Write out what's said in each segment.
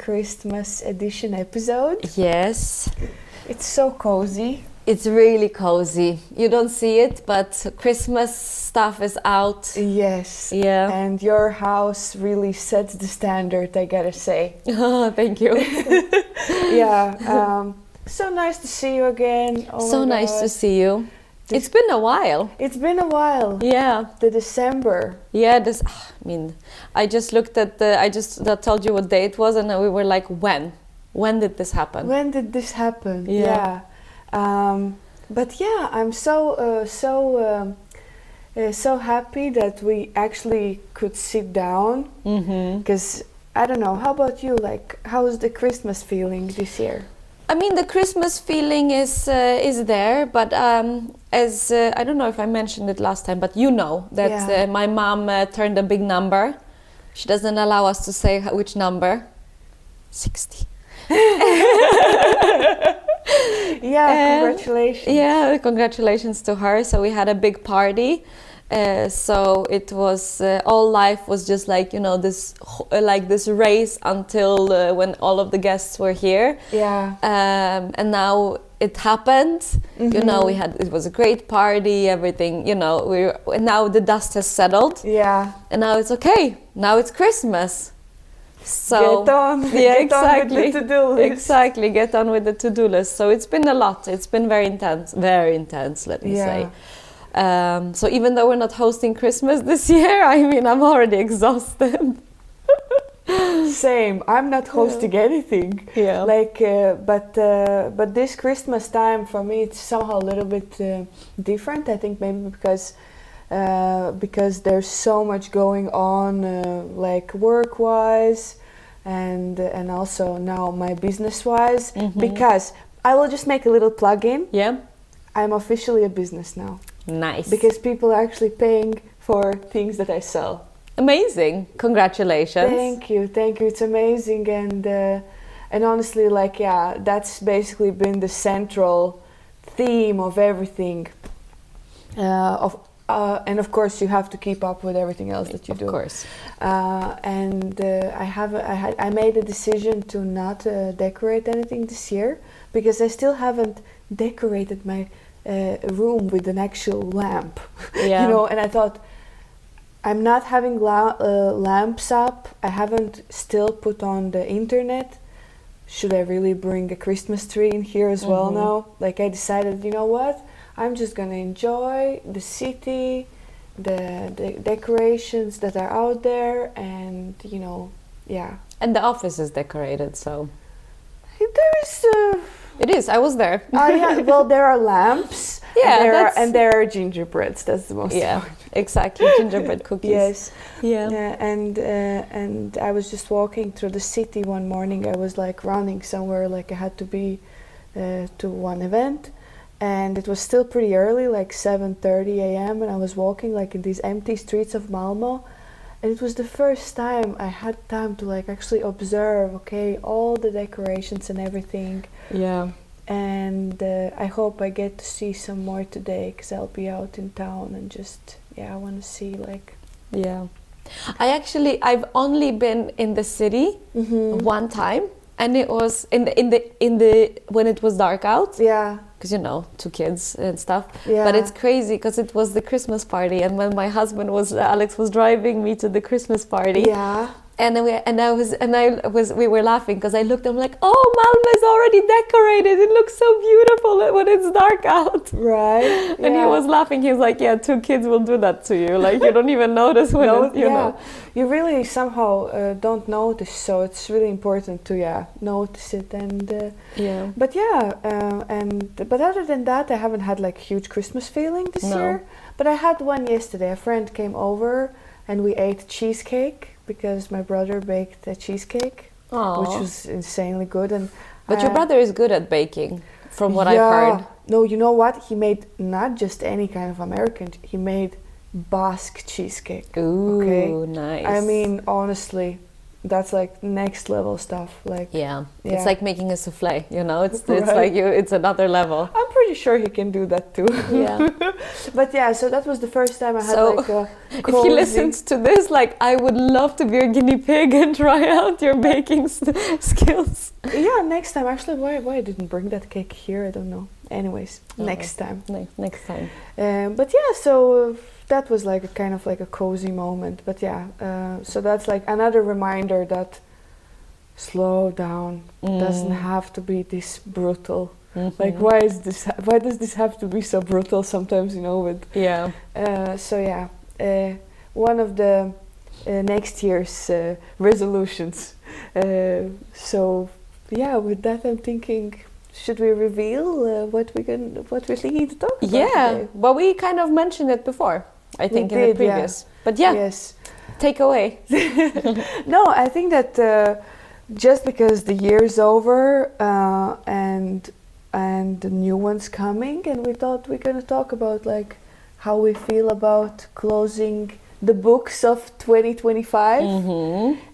Christmas edition episode. Yes. It's so cozy. It's really cozy. You don't see it, but Christmas stuff is out. Yes. Yeah. And your house really sets the standard, I gotta say. Oh, thank you. Yeah. So nice to see you again. Oh so my nice God. to see you. It's been a while. It's been a while. Yeah. The December. Yeah, I just looked at I told you what day it was, and we were like, when? When did this happen? When did this happen? Yeah. But yeah, I'm so happy that we actually could sit down. Because I don't know, how about you? Like, how's the Christmas feeling this year? I mean, the Christmas feeling is there, but as I don't know if I mentioned it last time, but you know that my mom turned a big number. She doesn't allow us to say which number. 60. Yeah, congratulations. Yeah, congratulations to her. So we had a big party. So it was all life was just like, you know, this race until when all of the guests were here. Yeah. And now it happened. You know, it was a great party. Everything. You know, now the dust has settled. Yeah. And now it's okay. Now it's Christmas. So get on. Yeah, get on with the to-do list. Exactly. Get on with the to-do list. So it's been a lot. It's been very intense. Very intense. Let me say. So even though we're not hosting Christmas this year, I mean, I'm already exhausted. Same. I'm not hosting anything. Yeah. Like, but this Christmas time for me, it's somehow a little bit different. I think maybe because there's so much going on, like work-wise, and also now my business-wise. Because I will just make a little plug-in. Yeah. I'm officially a business now. Nice. Because people are actually paying for things that I sell. Amazing. Congratulations. Thank you. It's amazing, and honestly, like, yeah, that's basically been the central theme of everything. And of course, you have to keep up with everything else that you do. Of course. I made a decision to not decorate anything this year because I still haven't decorated my room with an actual lamp. Yeah. You know, and I thought, I'm not having lamps up. I haven't still put on the internet. Should I really bring a Christmas tree in here as well now? Like, I decided, you know what? I'm just gonna enjoy the city, the decorations that are out there, and you know, yeah. And the office is decorated, so. There is. It is. I was there. Yeah. Well, there are lamps. Yeah, and there are gingerbreads. That's the most. Yeah, exactly. Gingerbread cookies. Yes. Yeah. And I was just walking through the city one morning. I was like running somewhere. Like I had to be to one event, and it was still pretty early, like 7:30 a.m. And I was walking like in these empty streets of Malmo. And it was the first time I had time to like actually observe, okay, all the decorations and everything. Yeah. And I hope I get to see some more today because I'll be out in town and just, I want to see like. Yeah. I've only been in the city one time, and it was in the when it was dark out. Yeah. Because you know, 2 kids and stuff. Yeah. But it's crazy because it was the Christmas party, and when my husband Alex was driving me to the Christmas party. Yeah. And we were laughing because I looked. I'm like, oh, Malmö is already decorated. It looks so beautiful when it's dark out. Right. And he was laughing. He was like, yeah, 2 kids will do that to you. Like you don't even notice when you know. You really somehow don't notice. So it's really important to notice it and. Yeah. But but other than that, I haven't had like huge Christmas feeling this year. But I had one yesterday. A friend came over and we ate cheesecake. Because my brother baked a cheesecake, which was insanely good. But your brother is good at baking, from what I've heard. No, you know what? He made not just any kind of American. He made Basque cheesecake. Ooh, okay? Nice. I mean, honestly, that's like next level stuff. Like it's like making a souffle. You know, it's right. like it's another level. I'm pretty pretty sure he can do that too. Yeah. But yeah, so that was the first time I had So, like a if he listens to this, like, I would love to be your guinea pig and try out your baking skills. Yeah, next time. Actually, why I didn't bring that cake here, I don't know. Anyways, next time. Next time. But yeah, so that was like a kind of like a cozy moment. But yeah, so that's like another reminder that slow down, doesn't have to be this brutal. Like, why does this have to be so brutal sometimes, you know, with so yeah, one of the next year's resolutions. So yeah, with that I'm thinking, should we reveal what we're thinking to talk about today? Well, we kind of mentioned it before, I think, in the previous. Yeah. But yeah, yes. Take away. No, I think that just because the year's over and the new one's coming, and we thought we're going to talk about like how we feel about closing the books of 2025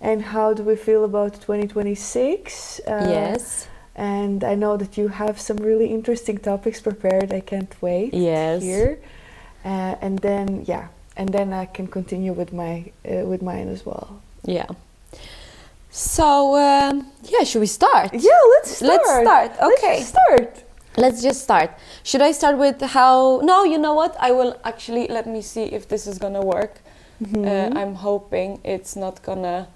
and how do we feel about 2026. Yes. And I know that you have some really interesting topics prepared. I can't wait to hear. And then I can continue with mine as well. Yeah. So should we start? Yeah, let's start. Okay. Let's just start. Should I start with how? No, you know what? I will actually, let me see if this is gonna work. I'm hoping it's not gonna.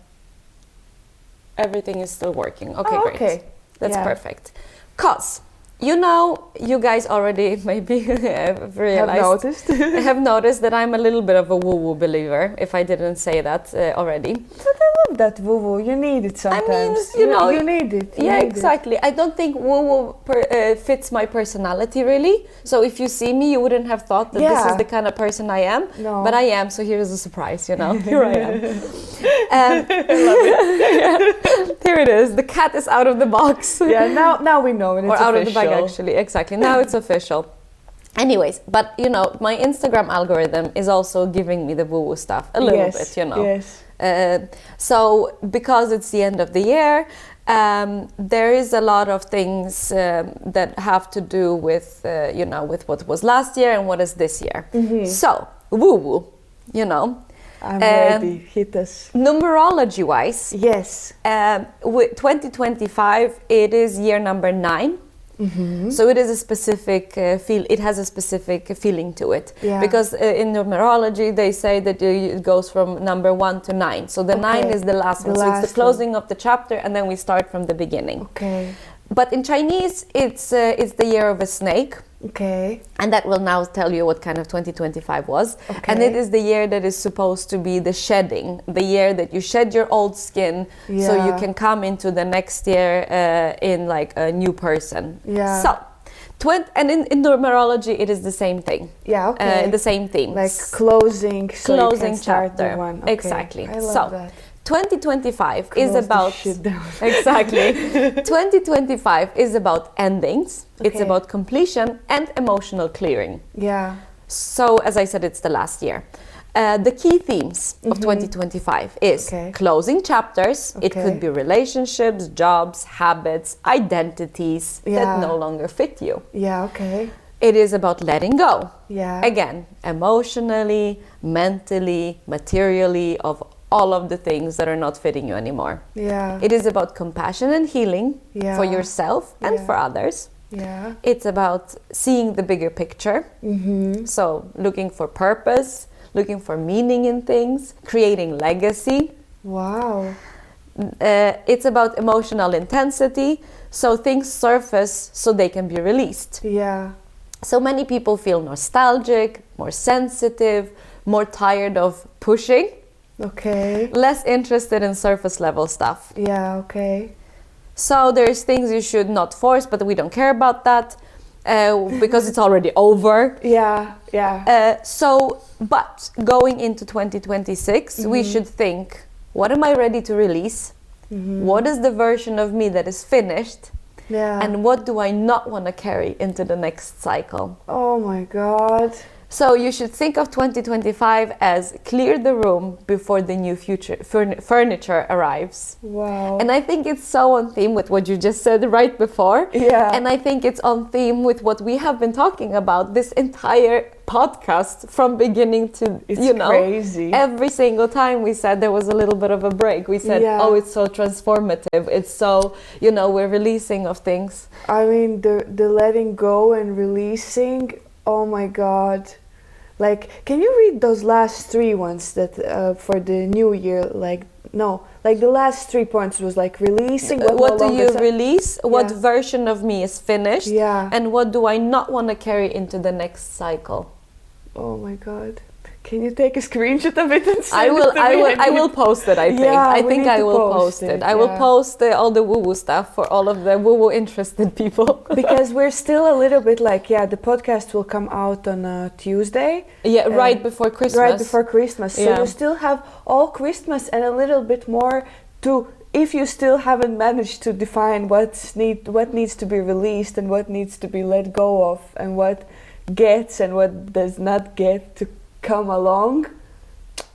Everything is still working. Okay, great. Okay. That's perfect. 'Cause you guys already maybe have realized, have noticed that I'm a little bit of a woo-woo believer, if I didn't say that already. But I love that woo-woo. You need it sometimes. I mean, you need it. Exactly. I don't think woo-woo fits my personality really. So if you see me, you wouldn't have thought that this is the kind of person I am. No. But I am, so here is a surprise, Here I am. I love it. Here it is. The cat is out of the box. Yeah, now we know, and it's out official. of the bag, actually. Exactly. Now it's official. Anyways, but my Instagram algorithm is also giving me the woo-woo stuff a little bit, Yes. So because it's the end of the year, there is a lot of things that have to do with with what was last year and what is this year. So woo-woo, I'm ready. Hit us. Numerology wise, yes. With 2025, it is year number 9. So it is a specific it has a specific feeling to it, because in numerology they say that it goes from number 1 to 9. So the 9 is the last one. So it's the closing of the chapter, and then we start from the beginning. Okay. But in Chinese, it's the year of a snake. Okay. And that will now tell you what kind of 2025 was. Okay. And it is the year that is supposed to be the shedding, the year that you shed your old skin, so you can come into the next year in like a new person. Yeah. So, and in numerology, it is the same thing. Yeah, okay. The same theme. Like closing, so you can start chapter. The one. Okay. Exactly. I love that. 2025 Close is about shit down. Exactly. 2025 is about endings. Okay. It's about completion and emotional clearing. Yeah. So as I said, it's the last year. The key themes of 2025 is closing chapters. It could be relationships, jobs, habits, identities that no longer fit you. Yeah, okay. It is about letting go. Yeah. Again, emotionally, mentally, materially, of all of the things that are not fitting you anymore. Yeah. It is about compassion and healing for yourself and for others. Yeah. It's about seeing the bigger picture. So looking for purpose, looking for meaning in things, creating legacy. Wow. It's about emotional intensity. So things surface so they can be released. Yeah. So many people feel nostalgic, more sensitive, more tired of pushing. Okay. Less interested in surface level stuff. Yeah, okay. So there's things you should not force, but we don't care about that because it's already over. Yeah, yeah. But going into 2026, we should think, what am I ready to release? What is the version of me that is finished? Yeah. And what do I not want to carry into the next cycle? Oh my God. So you should think of 2025 as clear the room before the new future furniture arrives. Wow. And I think it's so on theme with what you just said right before. Yeah. And I think it's on theme with what we have been talking about this entire podcast from beginning to, it's crazy. Every single time we said there was a little bit of a break. We said, oh, it's so transformative. It's so, we're releasing of things. I mean, the letting go and releasing, oh my God. Like, can you read those last 3 ones that for the new year? Like the last 3 points was like releasing. What do you release? What version of me is finished? Yeah. And what do I not want to carry into the next cycle? Oh my God. Can you take a screenshot of it and send it to me? I will post it, I think. Yeah, I think I will post it. I will post all the woo-woo stuff for all of the woo-woo interested people. Because we're still a little bit like, the podcast will come out on Tuesday. Yeah, right before Christmas. Right before Christmas. So you still have all Christmas and a little bit more to, if you still haven't managed to define what needs to be released and what needs to be let go of and what gets and what does not get to come along,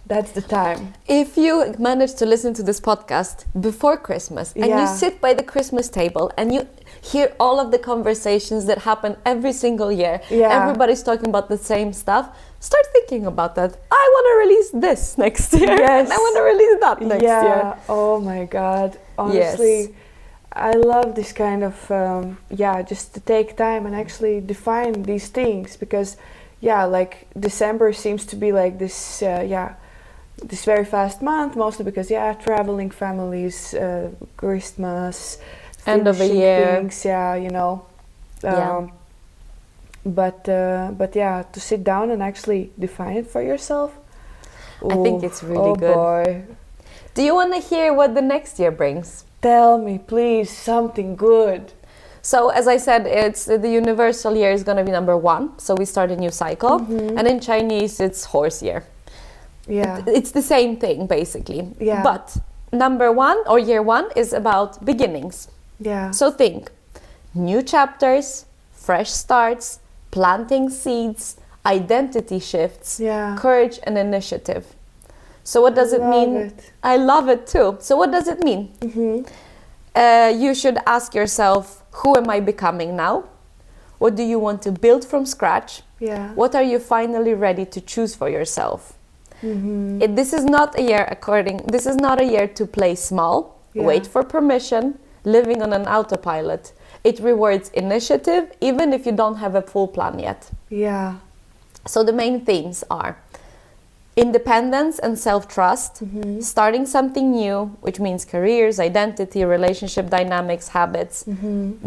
that's the time. If you manage to listen to this podcast before Christmas and you sit by the Christmas table and you hear all of the conversations that happen every single year, everybody's talking about the same stuff, start thinking about that. I want to release this next year. Yes. And I want to release that next year. Oh my God. Honestly, I love this kind of, just to take time and actually define these things because like December seems to be like this, this very fast month, mostly because, traveling families, Christmas, end of the year. Things, But to sit down and actually define it for yourself. I think it's really good. Boy. Do you want to hear what the next year brings? Tell me, please, something good. So as I said, it's the universal year is going to be number 1. So we start a new cycle. Mm-hmm. And in Chinese, it's horse year. Yeah. It's the same thing, basically. Yeah. But number 1 or year 1 is about beginnings. Yeah. So think new chapters, fresh starts, planting seeds, identity shifts, courage and initiative. So what does it mean? I love it too. So what does it mean? Mm-hmm. You should ask yourself, who am I becoming now? What do you want to build from scratch? Yeah. What are you finally ready to choose for yourself? Mm-hmm. This is not a year to play small, wait for permission, living on an autopilot. It rewards initiative, even if you don't have a full plan yet. Yeah. So the main themes are independence and self-trust, starting something new, which means careers, identity, relationship dynamics, habits,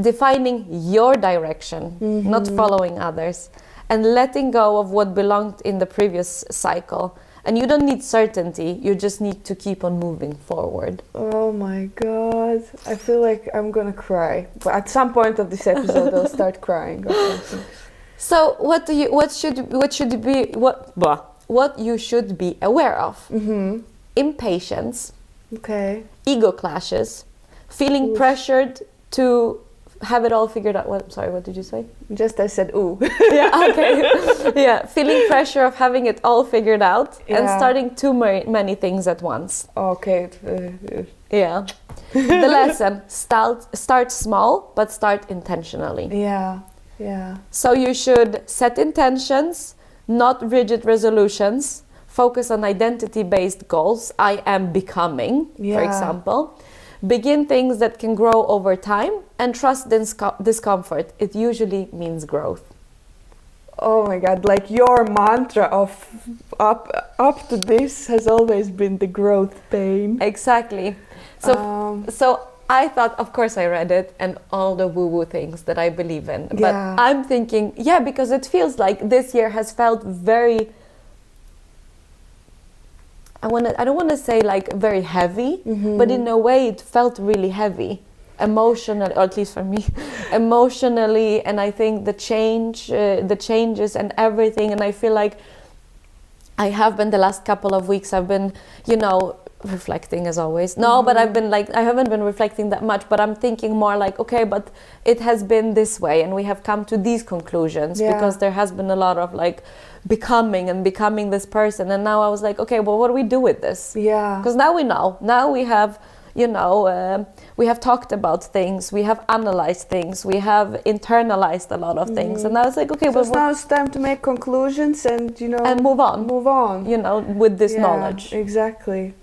defining your direction, not following others, and letting go of what belonged in the previous cycle. And you don't need certainty, you just need to keep on moving forward. Oh my God, I feel like I'm gonna cry. But at some point of this episode, I'll start crying or something. So what you should be aware of? Impatience, ego clashes, feeling pressured to have it all figured out. What did you say? Just I said ooh. Feeling pressure of having it all figured out and starting too many things at once. Okay. The lesson: start small, but start intentionally. Yeah. So you should set intentions, not rigid resolutions. Focus on identity-based goals. I am becoming, for example. Begin things that can grow over time and trust discomfort. It usually means growth. Oh my God, like your mantra of up to this has always been the growth pain. Exactly. So I thought, of course I read it and all the woo-woo things that I believe in. But I'm thinking, because it feels like this year has felt very... I don't want to say like very heavy, but in a way it felt really heavy, emotionally, or at least for me, emotionally. And I think the changes and everything. And I feel like I have been the last couple of weeks, I've been, reflecting as always. No, but I've been like, I haven't been reflecting that much, but I'm thinking more like, okay, but it has been this way and we have come to these conclusions because there has been a lot of like becoming this person. And now I was like, okay, well, what do we do with this? Yeah. Because now we know. Now we have, you know, we have talked about things, we have analyzed things, we have internalized a lot of things. And I was like, okay, so now it's time to make conclusions and, you know, and move on. Move on. You know, with this knowledge. Exactly.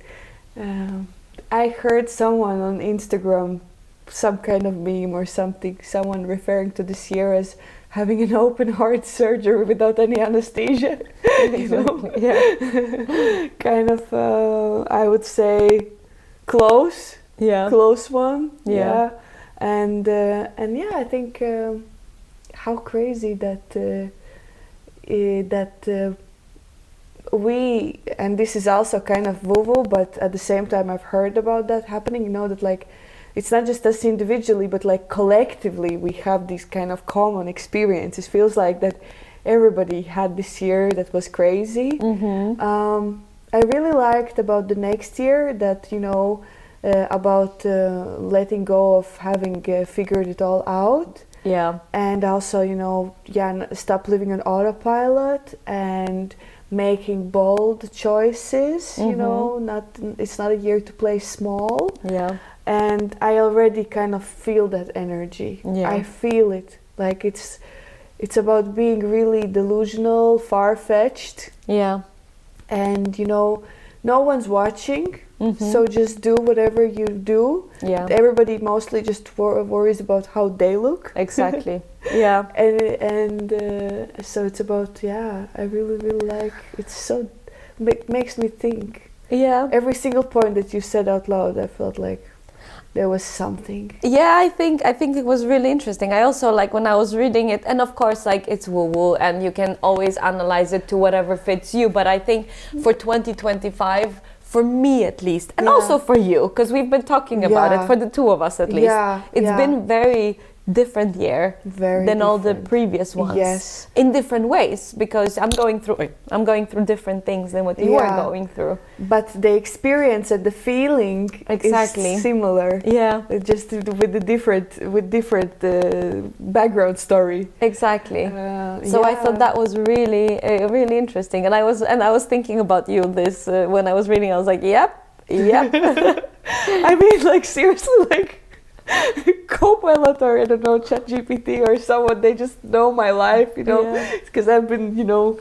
I heard someone on Instagram, some kind of meme or something, someone referring to this year as having an open heart surgery without any anesthesia. You know? Yeah. Kind of, I would say, close. Yeah. Close one. Yeah. And yeah, I think how crazy that we, and this is also kind of woo-woo, but at the same time I've heard about that happening, you know, that like it's not just us individually, but like collectively we have these kind of common experiences. Feels like that everybody had this year that was crazy. I really liked about the next year that, you know, about letting go of having figured it all out. Yeah. And also, you know, stop living on autopilot and making bold choices. You know, it's not a year to play small. Yeah. And I already kind of feel that energy. Yeah. I feel it. Like it's about being really delusional, far-fetched. Yeah. And, you know, no one's watching. So just do whatever you do. Yeah. Everybody mostly just worries about how they look. Exactly. Yeah. And so it's about, I really like, it's so, makes me think. Yeah. Every single point that you said out loud, I felt like there was something. Yeah, I think it was really interesting. I also like when I was reading it, and of course like it's woo-woo and you can always analyze it to whatever fits you, but I think for 2025, for me at least, and also for you, because we've been talking about it, for the two of us at least, it's been very different year than all the previous ones. Yes. In different ways, because I'm going through different things than what you are going through. But the experience and the feeling is similar. Yeah. Just with different background story. Exactly. So I thought that was really really interesting, and I was thinking about you this when I was reading. I was like, yep. I mean, like seriously, like. Copilot or I don't know, ChatGPT or someone, they just know my life, you know, because I've been, you know,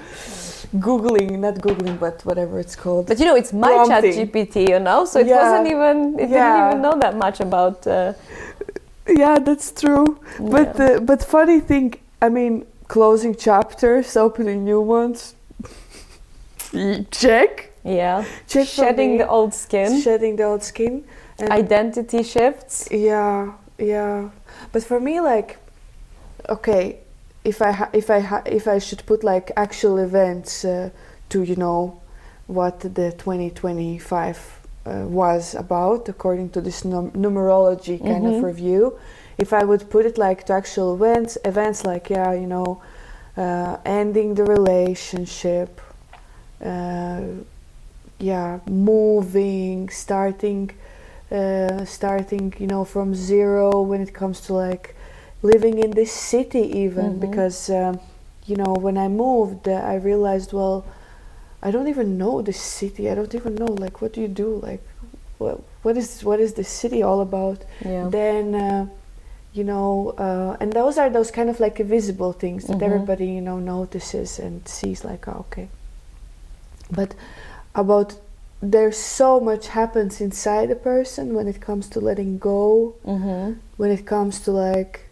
not googling, but whatever it's called. But you know, it's my ChatGPT, you know, so it wasn't even, it didn't even know that much about. Yeah, that's true. But funny thing, I mean, closing chapters, opening new ones. Check. Yeah. Check. Shedding the old skin. Shedding the old skin. And identity shifts. Yeah. But for me, like, okay, if I should put like actual events to, you know, what the 2025 was about according to this numerology kind of review, if I would put it like to actual events like you know, ending the relationship, moving, starting, you know, from zero when it comes to like living in this city even, because you know, when I moved I realized, well, I don't even know this city. I don't even know, like, what do you do, like what is this city all about? Then you know, and those are those kind of like invisible things that everybody, you know, notices and sees, like, oh, okay, but about there's so much happens inside a person when it comes to letting go, when it comes to like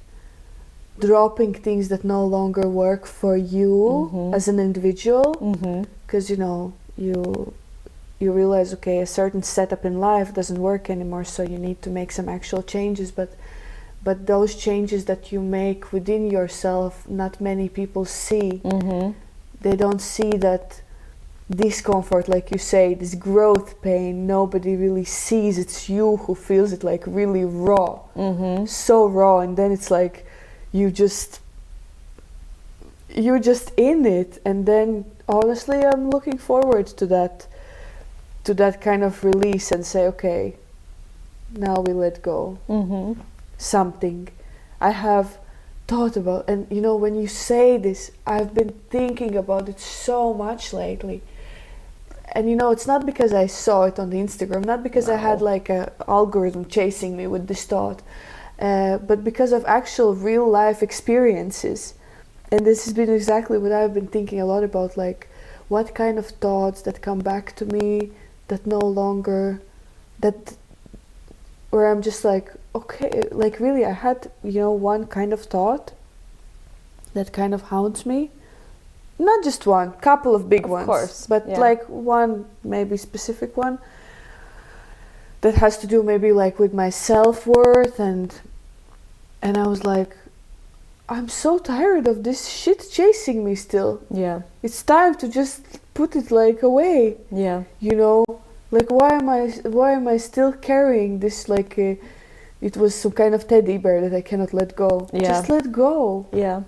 dropping things that no longer work for you as an individual, because you know, you realize, okay, a certain setup in life doesn't work anymore, so you need to make some actual changes, but those changes that you make within yourself, not many people see. They don't see that discomfort, like you say, this growth pain, nobody really sees. It's you who feels it, like really raw, so raw, and then it's like you're just in it. And then honestly, I'm looking forward to to that kind of release and say, okay, now we let go. Something I have thought about, and you know, when you say this, I've been thinking about it so much lately. And you know, it's not because I saw it on the Instagram, not because I had like a algorithm chasing me with this thought, but because of actual real life experiences. And this has been exactly what I've been thinking a lot about, like what kind of thoughts that come back to me that no longer, that where I'm just like, okay, like really I had, you know, one kind of thought that kind of haunts me. Not just one, couple of big ones. Of course. But like one maybe specific one that has to do maybe like with my self-worth, and I was like, I'm so tired of this shit chasing me still. Yeah. It's time to just put it like away. Yeah. You know, like why am I still carrying this, like it was some kind of teddy bear that I cannot let go. Yeah. Just let go. Yeah.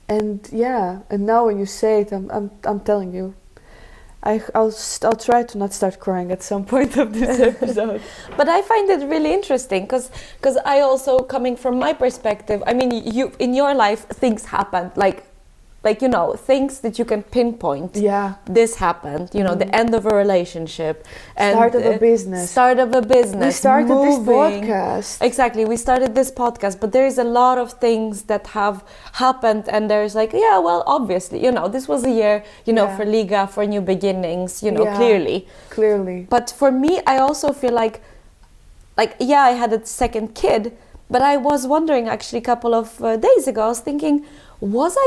And now when you say it, I'm telling you, I'll try to not start crying at some point of this episode. But I find it really interesting because I also, coming from my perspective, I mean, you in your life things happen, like you know, things that you can pinpoint. Yeah, this happened. You know, the end of a relationship, and start of a business. We started this podcast. Exactly, we started this podcast. But there is a lot of things that have happened, and there's like, yeah, well, obviously, you know, this was a year, you know, for Liga, for new beginnings. You know, clearly. But for me, I also feel like I had a second kid, but I was wondering actually a couple of days ago. I was thinking, was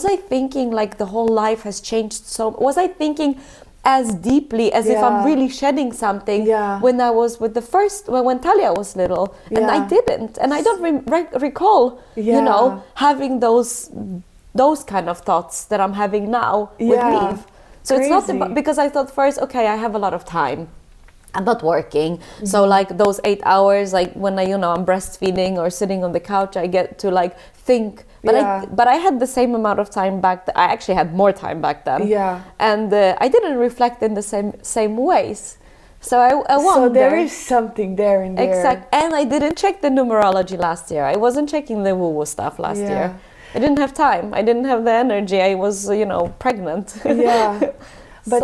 I thinking like the whole life has changed so? Was I thinking as deeply as if I'm really shedding something when I was with the first, when Talia was little, and I didn't, and I don't recall, you know, having those kind of thoughts that I'm having now with Liv. So it's not about, because I thought first, okay, I have a lot of time. I'm not working, so like those 8 hours, like when I'm breastfeeding or sitting on the couch, I get to like think. But I had the same amount of time back. I actually had more time back then. Yeah, and I didn't reflect in the same ways. So I wonder. So there is something there in there. Exactly. And I didn't check the numerology last year. I wasn't checking the woo-woo stuff last year. I didn't have time. I didn't have the energy. I was, pregnant. Yeah. But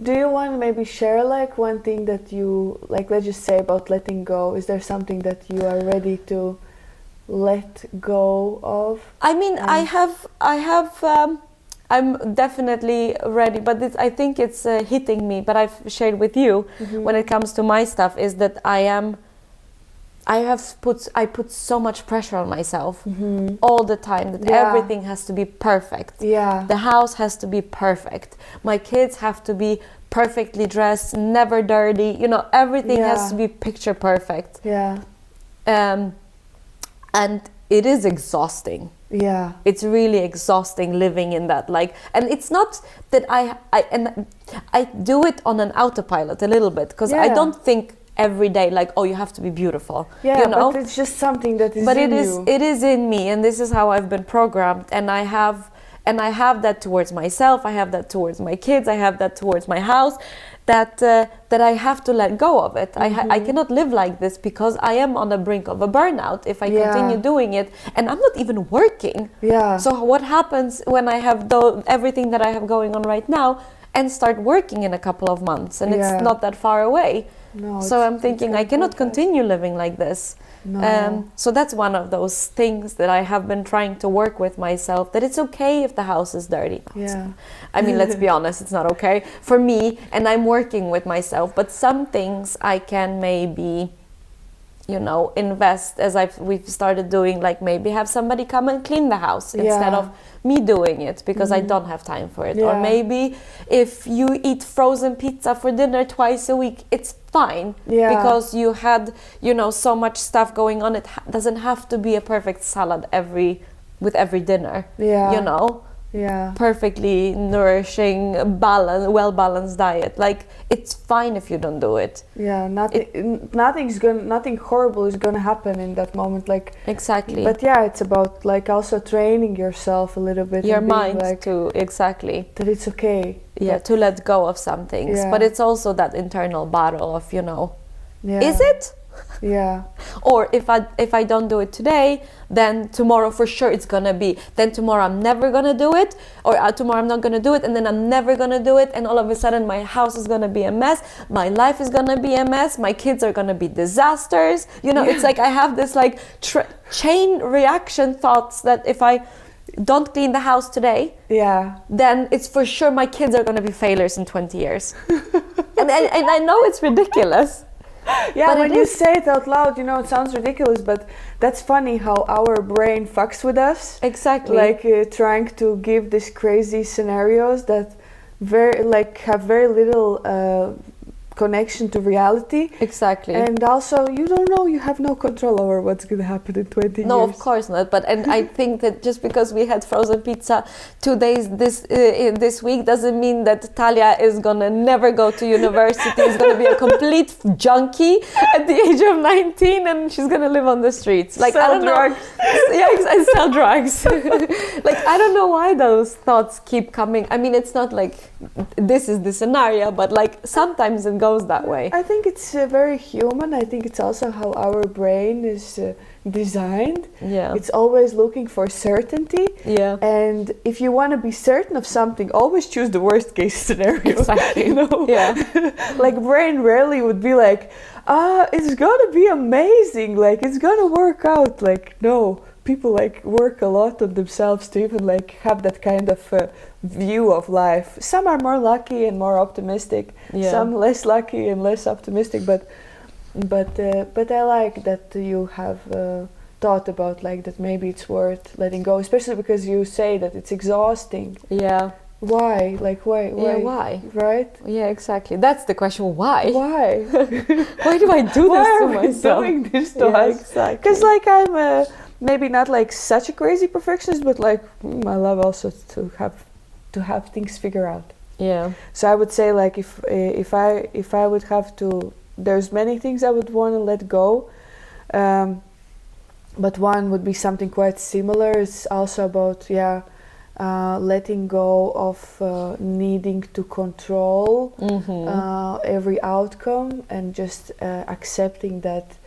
do you want to maybe share like one thing that you, like, let's just say about letting go? Is there something that you are ready to let go of? I mean, I'm definitely ready, but I think it's hitting me. But I've shared with you when it comes to my stuff is that I put so much pressure on myself all the time that everything has to be perfect. Yeah. The house has to be perfect. My kids have to be perfectly dressed, never dirty. Everything has to be picture perfect. Yeah. And it is exhausting. Yeah. It's really exhausting living in that, and it's not that I do it on an autopilot a little bit because I don't think every day you have to be beautiful. Yeah, but it's just something that is in you. It is in me, and this is how I've been programmed, and I have that towards myself, I have that towards my kids, I have that towards my house, that I have to let go of it. I cannot live like this because I am on the brink of a burnout if I continue doing it, and I'm not even working. Yeah. So what happens when I have everything that I have going on right now and start working in a couple of months, and it's not that far away? No, so I'm thinking I cannot continue living like this. No. So that's one of those things that I have been trying to work with myself, that it's okay if the house is dirty. Yeah. I mean, let's be honest, it's not okay for me, and I'm working with myself, but some things I can maybe, invest, as we've started doing, like maybe have somebody come and clean the house instead of me doing it because I don't have time for it. Or maybe if you eat frozen pizza for dinner twice a week, it's fine because you had, so much stuff going on. It doesn't have to be a perfect salad with every dinner. Yeah. Perfectly nourishing, well-balanced diet. It's fine if you don't do it. Yeah, nothing horrible is gonna happen in that moment. Exactly. But it's about also training yourself a little bit. Your mind too. Exactly. That it's okay. to let go of some things. Yeah. But it's also that internal battle of, Yeah. is it? Yeah. Or if I don't do it today, then tomorrow for sure it's gonna be. Then tomorrow I'm never gonna do it, or tomorrow I'm not gonna do it, and then I'm never gonna do it, and all of a sudden my house is gonna be a mess, my life is gonna be a mess, my kids are gonna be disasters. It's like I have this like chain reaction thoughts that if I don't clean the house today, then it's for sure my kids are gonna be failures in 20 years. and I know it's ridiculous. Yeah, but when you say it out loud, it sounds ridiculous, but that's funny how our brain fucks with us. Exactly. Like trying to give these crazy scenarios that have very little connection to reality. Exactly. And also, you don't know, you have no control over what's going to happen in 20 years. No, of course not. And I think that just because we had frozen pizza 2 days this week doesn't mean that Talia is gonna never go to university. Is gonna be a complete junkie at the age of 19, and she's gonna live on the streets. Like, sell I don't drugs. know. Yeah, and sell drugs. Like, I don't know why those thoughts keep coming. I mean, it's not like this is the scenario, but like sometimes it goes that way. I think it's very human. I think it's also how our brain is designed. Yeah. It's always looking for certainty. Yeah. And if you want to be certain of something, always choose the worst case scenario. Exactly. Yeah. Like brain rarely would be like, it's gonna be amazing. Like it's gonna work out. Like no. People like work a lot on themselves to even like have that kind of view of life. Some are more lucky and more optimistic. Yeah. Some less lucky and less optimistic. But I like that you have thought about like that. Maybe it's worth letting go, especially because you say that it's exhausting. Yeah. Why? Like why? Yeah, why? Right? Yeah, exactly. That's the question. Why? Why? Why do I do Why this to are we myself? doing this to Yeah, us? exactly. Because like I'm maybe not like such a crazy perfectionist, but like I love also to have things figured out. Yeah. So I would say like if I would have to, there's many things I would want to let go, but one would be something quite similar. It's also about letting go of needing to control every outcome, and just accepting that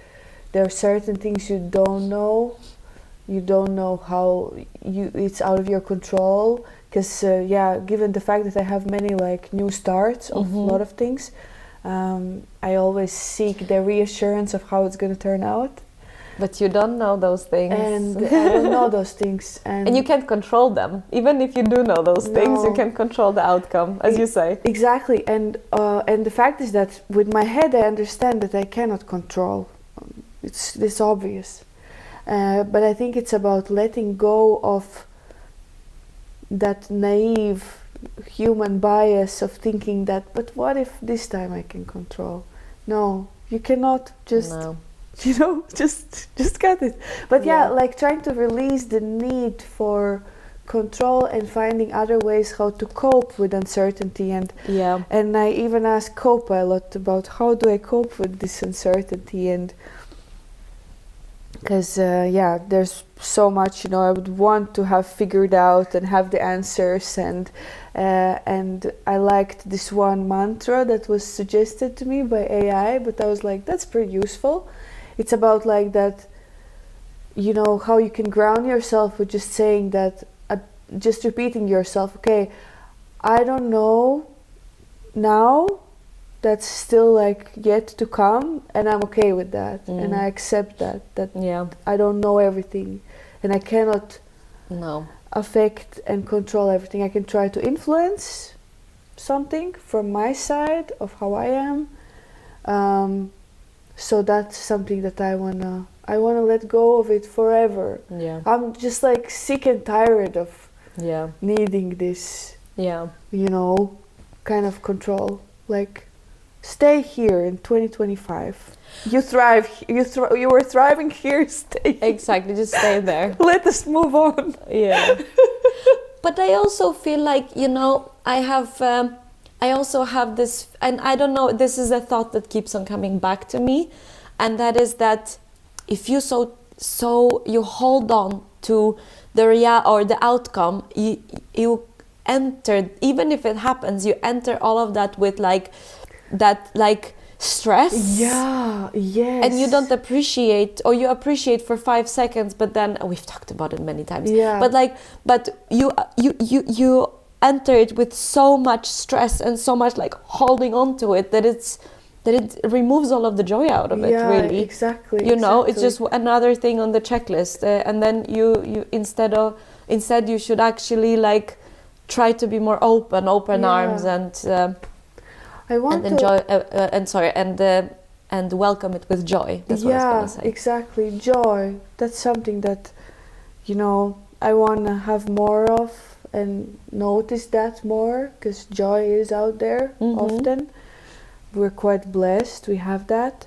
there are certain things you don't know how it's out of your control, because given the fact that I have many like new starts of a lot of things, I always seek the reassurance of how it's going to turn out. But you don't know those things. And I don't know those things. And you can't control them. Even if you do know those things, you can't control the outcome, as you say. Exactly. And the fact is that with my head I understand that I cannot control. It's obvious. But I think it's about letting go of that naive human bias of thinking that, but what if this time I can control? No, you cannot just... No. Just cut it. But like trying to release the need for control and finding other ways how to cope with uncertainty. And I even ask Copa a lot about how do I cope with this uncertainty, and because there's so much I would want to have figured out and have the answers, and I liked this one mantra that was suggested to me by AI, but I was like, that's pretty useful. It's about like that, how you can ground yourself with just saying that, just repeating yourself, okay, I don't know now, that's still like yet to come, and I'm okay with that, and I accept that I don't know everything, and I cannot affect and control everything. I can try to influence something from my side of how I am. So that's something that I wanna let go of it forever. Yeah. I'm just like sick and tired of needing this, kind of control. Like, stay here in 2025. You thrive. You were thriving here. Stay. Exactly. Just stay there. Let us move on. Yeah. But I also feel like I also have this, and I don't know, this is a thought that keeps on coming back to me, and that is that if you you hold on to the or the outcome, you enter, even if it happens, you enter all of that with like stress. Yeah, yes. And you don't appreciate, or you appreciate for 5 seconds, but then we've talked about it many times. Yeah. But you enter it with so much stress and so much like holding on to it that it removes all of the joy out of it. Really, exactly. You know, it's just another thing on the checklist, and then you instead you should actually like try to be more open arms and. I want and enjoy and welcome it with joy. That's what I was gonna say. Exactly, joy. That's something that, you know, I want to have more of and notice that more, because joy is out there often. We're quite blessed, we have that.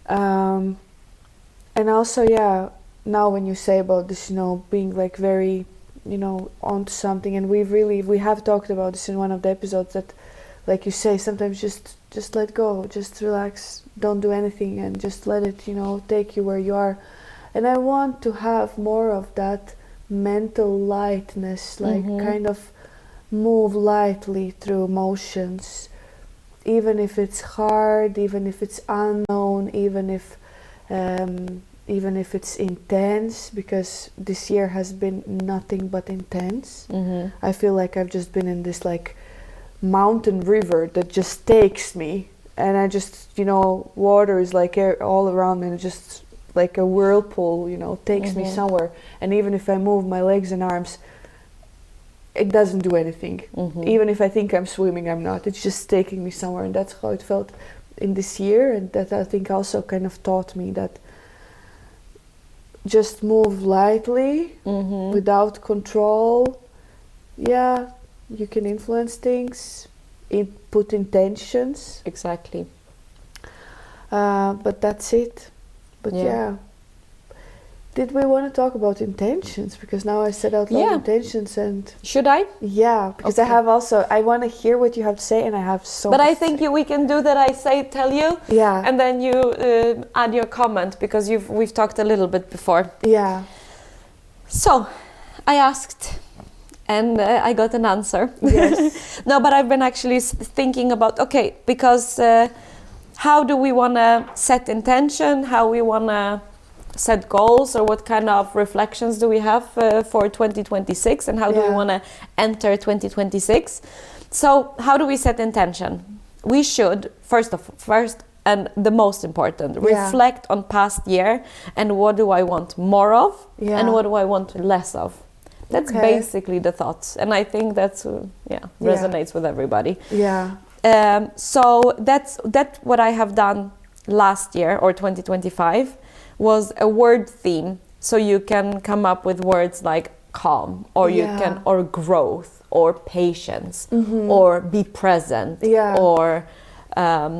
And also, now when you say about this, you know, being like very, you know, onto something, and we have talked about this in one of the episodes, that like you say, sometimes just let go, just relax, don't do anything, and just let it, you know, take you where you are. And I want to have more of that mental lightness, like kind of move lightly through emotions, even if it's hard, even if it's unknown, even if it's intense, because this year has been nothing but intense. I feel like I've just been in this like mountain river that just takes me, and I just, you know, water is like all around me, and just like a whirlpool, you know, takes me somewhere. And even if I move my legs and arms, it doesn't do anything. Even if I think I'm swimming, I'm not. It's just taking me somewhere, and that's how it felt in this year. And that, I think, also kind of taught me that just move lightly, without control. You can influence things, put intentions. Exactly. But that's it. But did we want to talk about intentions? Because now I said out loud intentions, and should I? Yeah, because I have also, I want to hear what you have to say, and I have so. But I think we can do that. Tell you. Yeah. And then you add your comment, because we've talked a little bit before. Yeah. So, I asked. And I got an answer. Yes. No, but I've been actually thinking about, okay, because how do we want to set intention? How we want to set goals, or what kind of reflections do we have for 2026, and how do we want to enter 2026? So how do we set intention? We should first and the most important, reflect on past year, and what do I want more of, and what do I want less of. That's basically the thoughts, and I think that's resonates with everybody. So that's what I have done last year, or 2025, was a word theme. So you can come up with words like calm, or or growth, or patience, or be present, or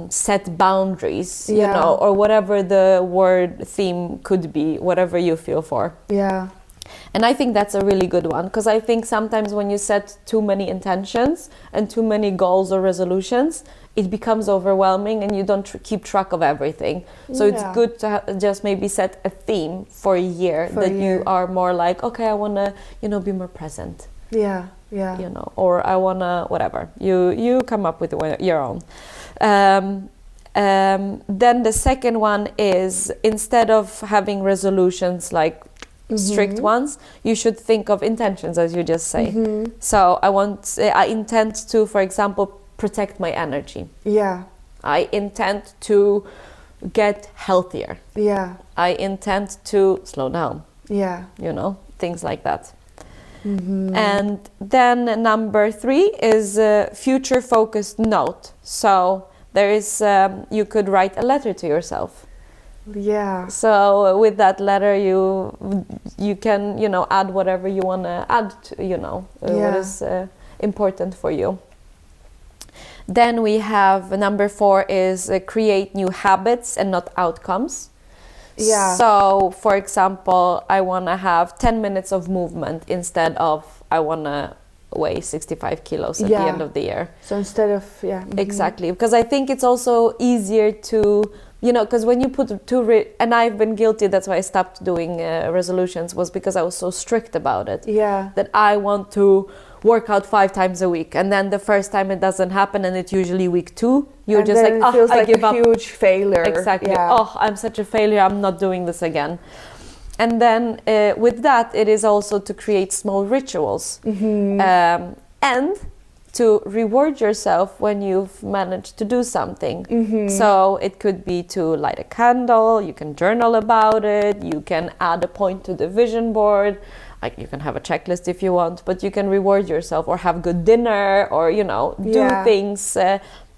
set boundaries, you know, or whatever the word theme could be, whatever you feel for. And I think that's a really good one, because I think sometimes when you set too many intentions and too many goals or resolutions, it becomes overwhelming, and you don't keep track of everything. So it's good to just maybe set a theme for a year, you are more like, okay, I want to, you know, be more present. You know, or I want to, whatever. You come up with your own. Then the second one is, instead of having resolutions like strict ones, you should think of intentions, as you just say. So I intend to, for example, protect my energy. I intend to get healthier. I intend to slow down. You know, things like that. And then number 3 is a future focused note. So there is, you could write a letter to yourself. So with that letter, you can, you know, add whatever you want to add to, you know, what is important for you. Then we have number 4 is create new habits and not outcomes. So for example, I want to have 10 minutes of movement instead of I want to weigh 65 kilos at the end of the year. So instead of exactly, because I think it's also easier to, you know, because when you put and I've been guilty, that's why I stopped doing resolutions, was because I was so strict about it. Yeah. That I want to work out 5 times a week, and then the first time it doesn't happen, and it's usually week 2, you're and just then like, it feels I like give a up. huge failure. Exactly. Yeah. Oh, I'm such a failure. I'm not doing this again. And then with that, it is also to create small rituals and to reward yourself when you've managed to do something. So it could be to light a candle, you can journal about it, you can add a point to the vision board, like you can have a checklist if you want, but you can reward yourself or have good dinner or, you know, do things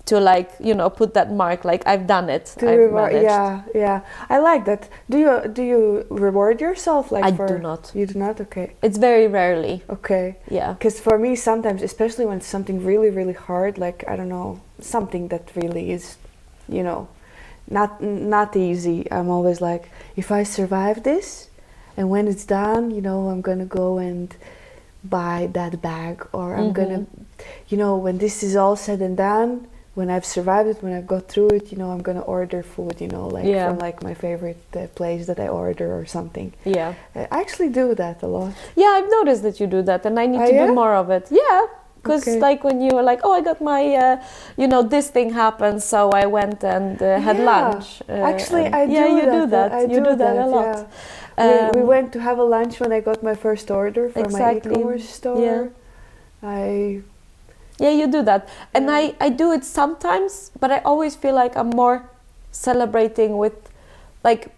to, like, you know, put that mark, like I've done it. I've managed. Yeah. I like that. Do you reward yourself? Like I do not. You do not? Okay. It's very rarely. Okay. Yeah. Because for me, sometimes, especially when it's something really, really hard, like, I don't know, something that really is, you know, not easy, I'm always like, if I survive this, and when it's done, you know, I'm gonna go and buy that bag, or I'm gonna, you know, when this is all said and done, when I've survived it, when I've got through it, you know, I'm gonna order food, you know, like from like my favorite place that I order or something. Yeah. I actually do that a lot. Yeah, I've noticed that you do that, and I need to do more of it. Yeah. Because like when you were like, oh, I got my, you know, this thing happened, so I went and had lunch. Actually, I do you do that. You do that a lot. Yeah. We went to have a lunch when I got my first order for my e-commerce store. Yeah, you do that. And I do it sometimes, but I always feel like I'm more celebrating with, like,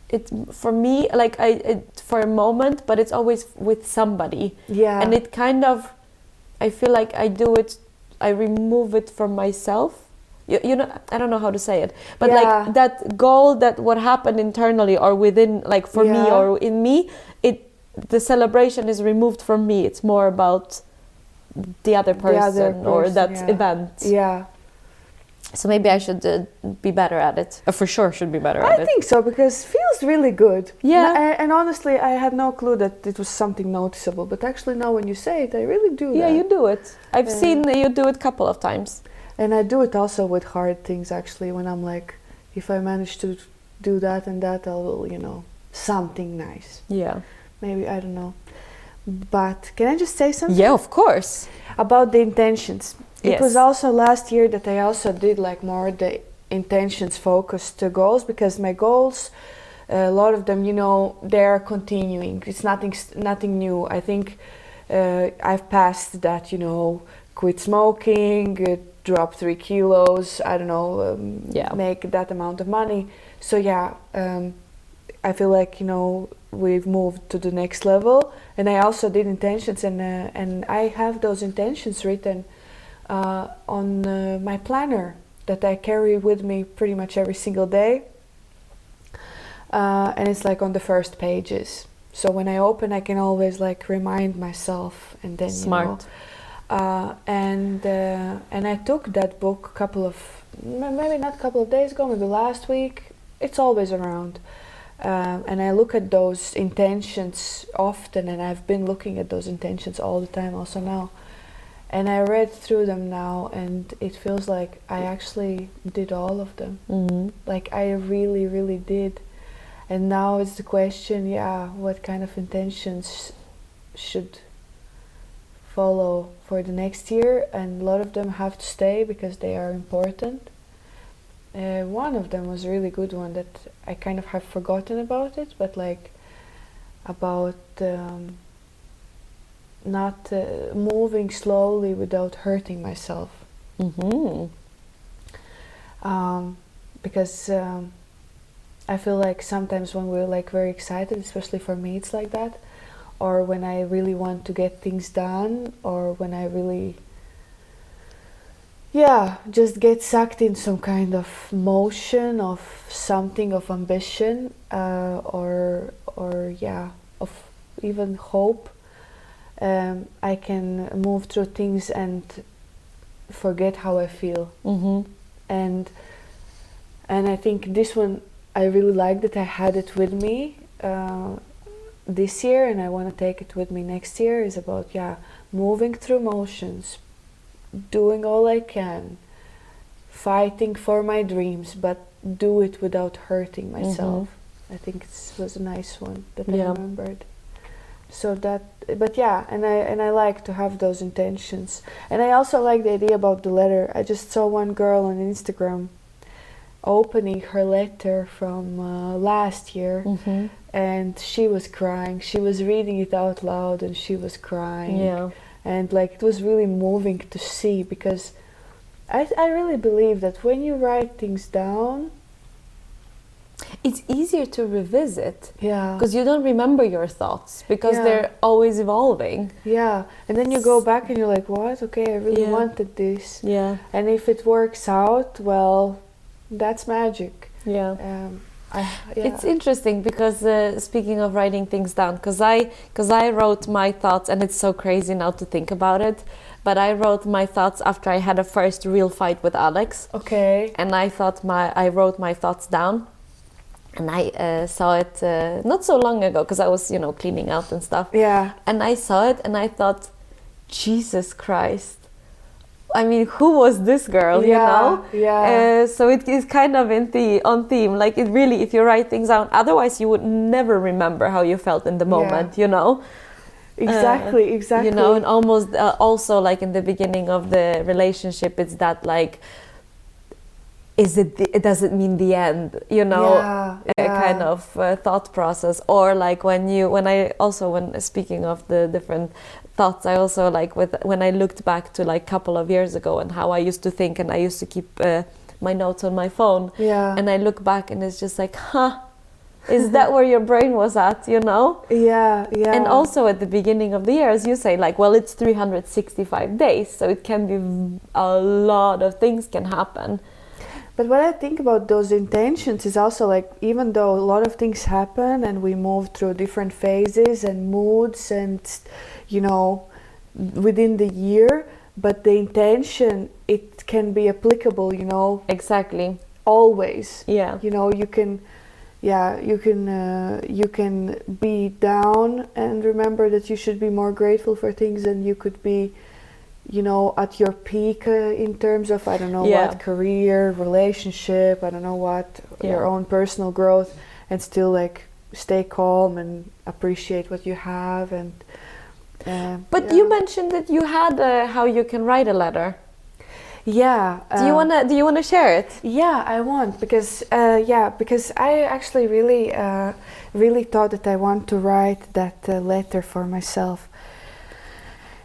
it for me, like for a moment, but it's always with somebody. Yeah. And it kind of, I feel like I do it, I remove it from myself. You know, I don't know how to say it, but like that goal, that what happened internally or within, like for me or in me, the celebration is removed from me. It's more about the other person or that event. Yeah. So maybe I should be better at it. For sure should be better at it. I think so, because it feels really good. Yeah. And honestly, I had no clue that it was something noticeable. But actually now when you say it, I really do that. Yeah, you do it. I've seen you do it a couple of times. And I do it also with hard things, actually, when I'm like, if I manage to do that and that, I will, you know, something nice. Yeah. Maybe, I don't know. But can I just say something? Yeah, of course. About the intentions. Yes. It was also last year that I also did like more the intentions focused goals, because my goals, a lot of them, you know, they are continuing. It's nothing new. I think I've passed that, you know, quit smoking, drop 3 kilos, I don't know, make that amount of money. So I feel like, you know, we've moved to the next level. And I also did intentions, and I have those intentions written on my planner that I carry with me pretty much every single day. And it's like on the first pages. So when I open, I can always like remind myself, and then Smart. You know. And I took that book maybe not a couple of days ago, maybe last week. It's always around. And I look at those intentions often, and I've been looking at those intentions all the time also now. And I read through them now, and it feels like I actually did all of them. Like I really, really did. And now it's the question, what kind of intentions should follow for the next year? And a lot of them have to stay because they are important. One of them was a really good one that I kind of have forgotten about it, but like about not moving slowly without hurting myself. Because I feel like sometimes when we're like very excited, especially for me it's like that, or when I really want to get things done, or when I really just get sucked in some kind of motion of something, of ambition, or of even hope. I can move through things and forget how I feel. And I think this one, I really like that I had it with me this year, and I want to take it with me next year, is about moving through motions, doing all I can, fighting for my dreams, but do it without hurting myself. I think it was a nice one that I remembered. So that, but yeah, and I like to have those intentions, and I also like the idea about the letter. I just saw one girl on Instagram opening her letter from last year, and she was crying. She was reading it out loud, and she was crying. Yeah. And like it was really moving to see, because I really believe that when you write things down, it's easier to revisit. yeah, Because you don't remember your thoughts, because Yeah. they're always evolving. yeah, and then you go back and you're like, what? Okay, I really Yeah. wanted this, Yeah. and if it works out, well, that's magic. Yeah. Yeah. It's interesting because speaking of writing things down, because I wrote my thoughts, and it's so crazy now to think about it, but I wrote my thoughts after I had a first real fight with Alex, Okay. and I wrote my thoughts down, and I saw it not so long ago, because I was cleaning out and stuff, Yeah. and I saw it and I thought, Jesus Christ. I mean, who was this girl, Yeah, yeah. So it is kind of on theme. Like, it really, if you write things down, otherwise you would never remember how you felt in the moment, Exactly, exactly. And almost also, like, in the beginning of the relationship, it's that, like, it doesn't mean the end, kind of thought process. Or like when speaking of the different thoughts, I also like when I looked back to like a couple of years ago and how I used to think, and I used to keep my notes on my phone, and I look back and it's just like, is that where your brain was at, Yeah. And also at the beginning of the year, as you say, like, well, it's 365 days, so it can be a lot of things can happen. But what I think about those intentions is also like, even though a lot of things happen and we move through different phases and moods and, within the year, but the intention, it can be applicable, Exactly. always. Yeah. You can be down and remember that you should be more grateful for things, and you could be at your peak in terms of, I don't know what, career, relationship, I don't know what, your own personal growth, and still like stay calm and appreciate what you have. And but you mentioned that you had how you can write a letter. Yeah. Do you wanna share it? Yeah, I want, because I actually really thought that I want to write that letter for myself.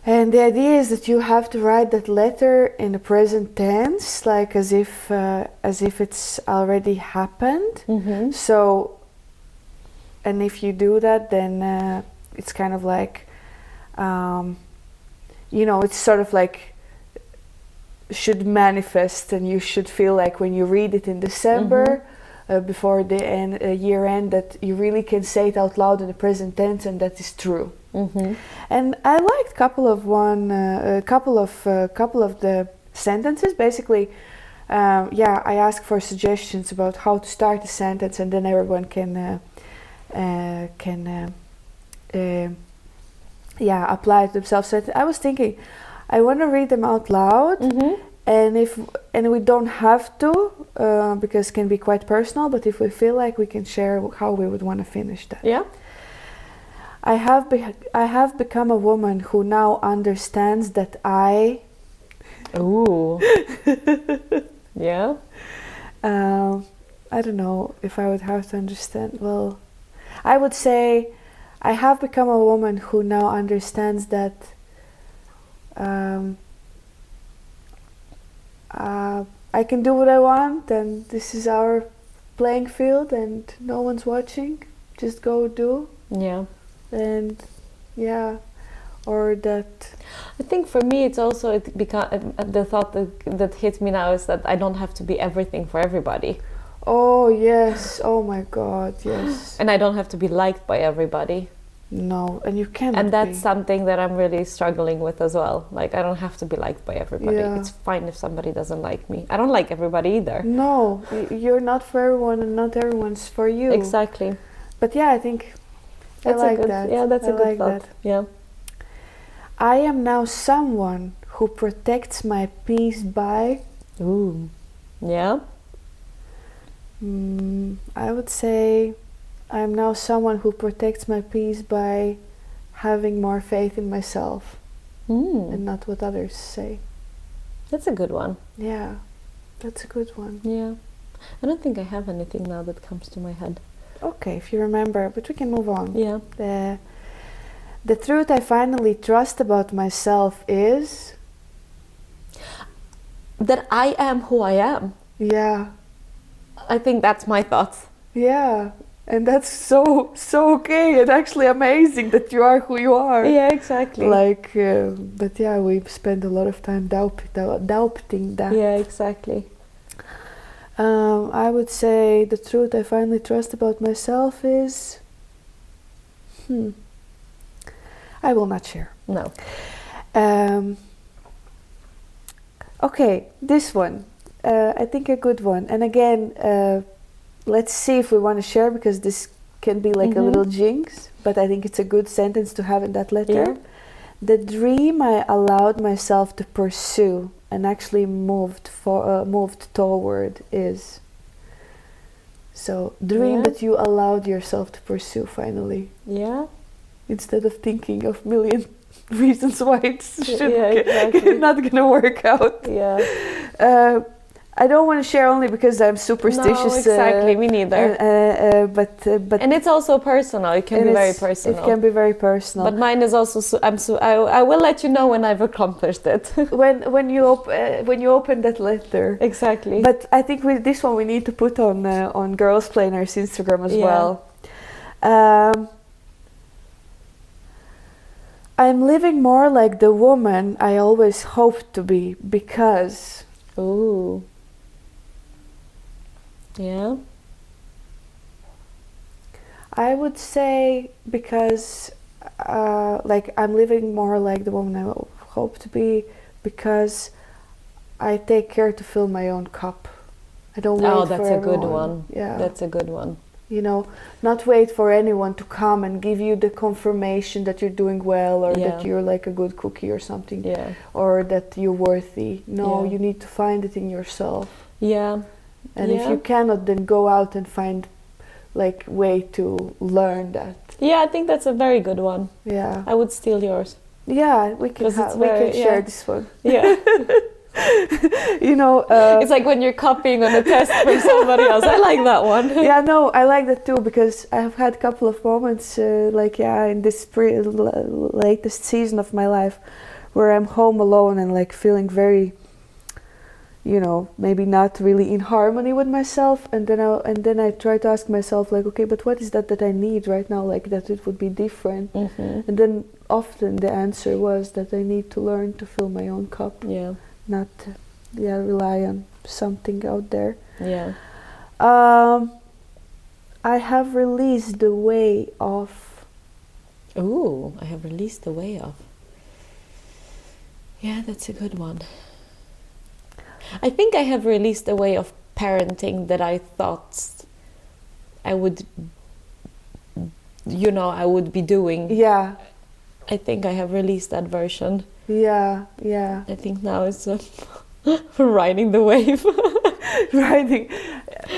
And the idea is that you have to write that letter in the present tense, like as if it's already happened. Mm-hmm. So, and if you do that, then it's kind of like, it's sort of like should manifest, and you should feel like when you read it in December, before the year end, that you really can say it out loud in the present tense, and that is true. Mm-hmm. And I liked a couple of the sentences. Basically, I ask for suggestions about how to start a sentence, and then everyone can apply it themselves. So I was thinking, I want to read them out loud, and we don't have to, because it can be quite personal. But if we feel like, we can share how we would want to finish that. Yeah. I have become a woman who now understands that I. Ooh. Yeah. I don't know if I would have to understand. Well, I would say I have become a woman who now understands that I can do what I want, and this is our playing field, and no one's watching. Just go do. Yeah. And or that. I think for me, it's also the thought that hits me now is that I don't have to be everything for everybody. Oh yes! Oh my God! Yes. And I don't have to be liked by everybody. No, and you can't. And that's something that I'm really struggling with as well. Like, I don't have to be liked by everybody. Yeah. It's fine if somebody doesn't like me. I don't like everybody either. No, you're not for everyone, and not everyone's for you. Exactly. But yeah, I think that's I like that. Yeah, that's a good like thought. That. Yeah. I am now someone who protects my peace by. Ooh. Yeah. I would say I'm now someone who protects my peace by having more faith in myself and not what others say. That's a good one. Yeah, that's a good one. Yeah. I don't think I have anything now that comes to my head. Okay, if you remember, but we can move on. Yeah. The truth I finally trust about myself is that I am who I am. Yeah. I think that's my thoughts. Yeah. And that's so okay and actually amazing that you are who you are. Yeah, exactly. Like, but yeah, we spend a lot of time doubting that. Yeah, exactly. I would say the truth I finally trust about myself is... I will not share. No. Okay, this one. I think a good one. And again, let's see if we want to share, because this can be like a little jinx, but I think it's a good sentence to have in that letter. Yeah. The dream I allowed myself to pursue and actually moved toward is... So, dream that you allowed yourself to pursue finally. Yeah. Instead of thinking of million reasons why it's exactly. not gonna work out. Yeah. I don't want to share only because I'm superstitious. No, exactly. Me neither. But and it's also personal. It can be very personal. It can be very personal. But mine is also. I will let you know when I've accomplished it. when you open that letter. Exactly. But I think with this one we need to put on Girlsplainer's Instagram as well. I'm living more like the woman I always hoped to be because... Ooh. Yeah. I would say because I'm living more like the woman I hope to be because I take care to fill my own cup. I don't wait for everyone. Oh, that's a good one. Yeah. That's a good one. You know, not wait for anyone to come and give you the confirmation that you're doing well or that you're like a good cookie or something. Yeah. Or that you're worthy. No, Yeah. you need to find it in yourself. Yeah. And if you cannot, then go out and find like way to learn that. Yeah, I think that's a very good one. Yeah. I would steal yours. Yeah, we can share this one. Yeah. You know, it's like when you're copying on a test from somebody else. I like that one. Yeah, no, I like that too because I have had a couple of moments in this latest season of my life where I'm home alone and like feeling very, you know, maybe not really in harmony with myself, and then I try to ask myself like, okay, but what is that I need right now, like that it would be different. And then often the answer was that I need to learn to fill my own cup. Yeah. Not rely on something out there. Yeah. I have released the way of... Ooh, I have released the way of. Yeah, that's a good one. I think I have released the way of parenting that I thought I would, I would be doing. Yeah. I think I have released that version. Yeah. I think now it's riding the wave. Riding.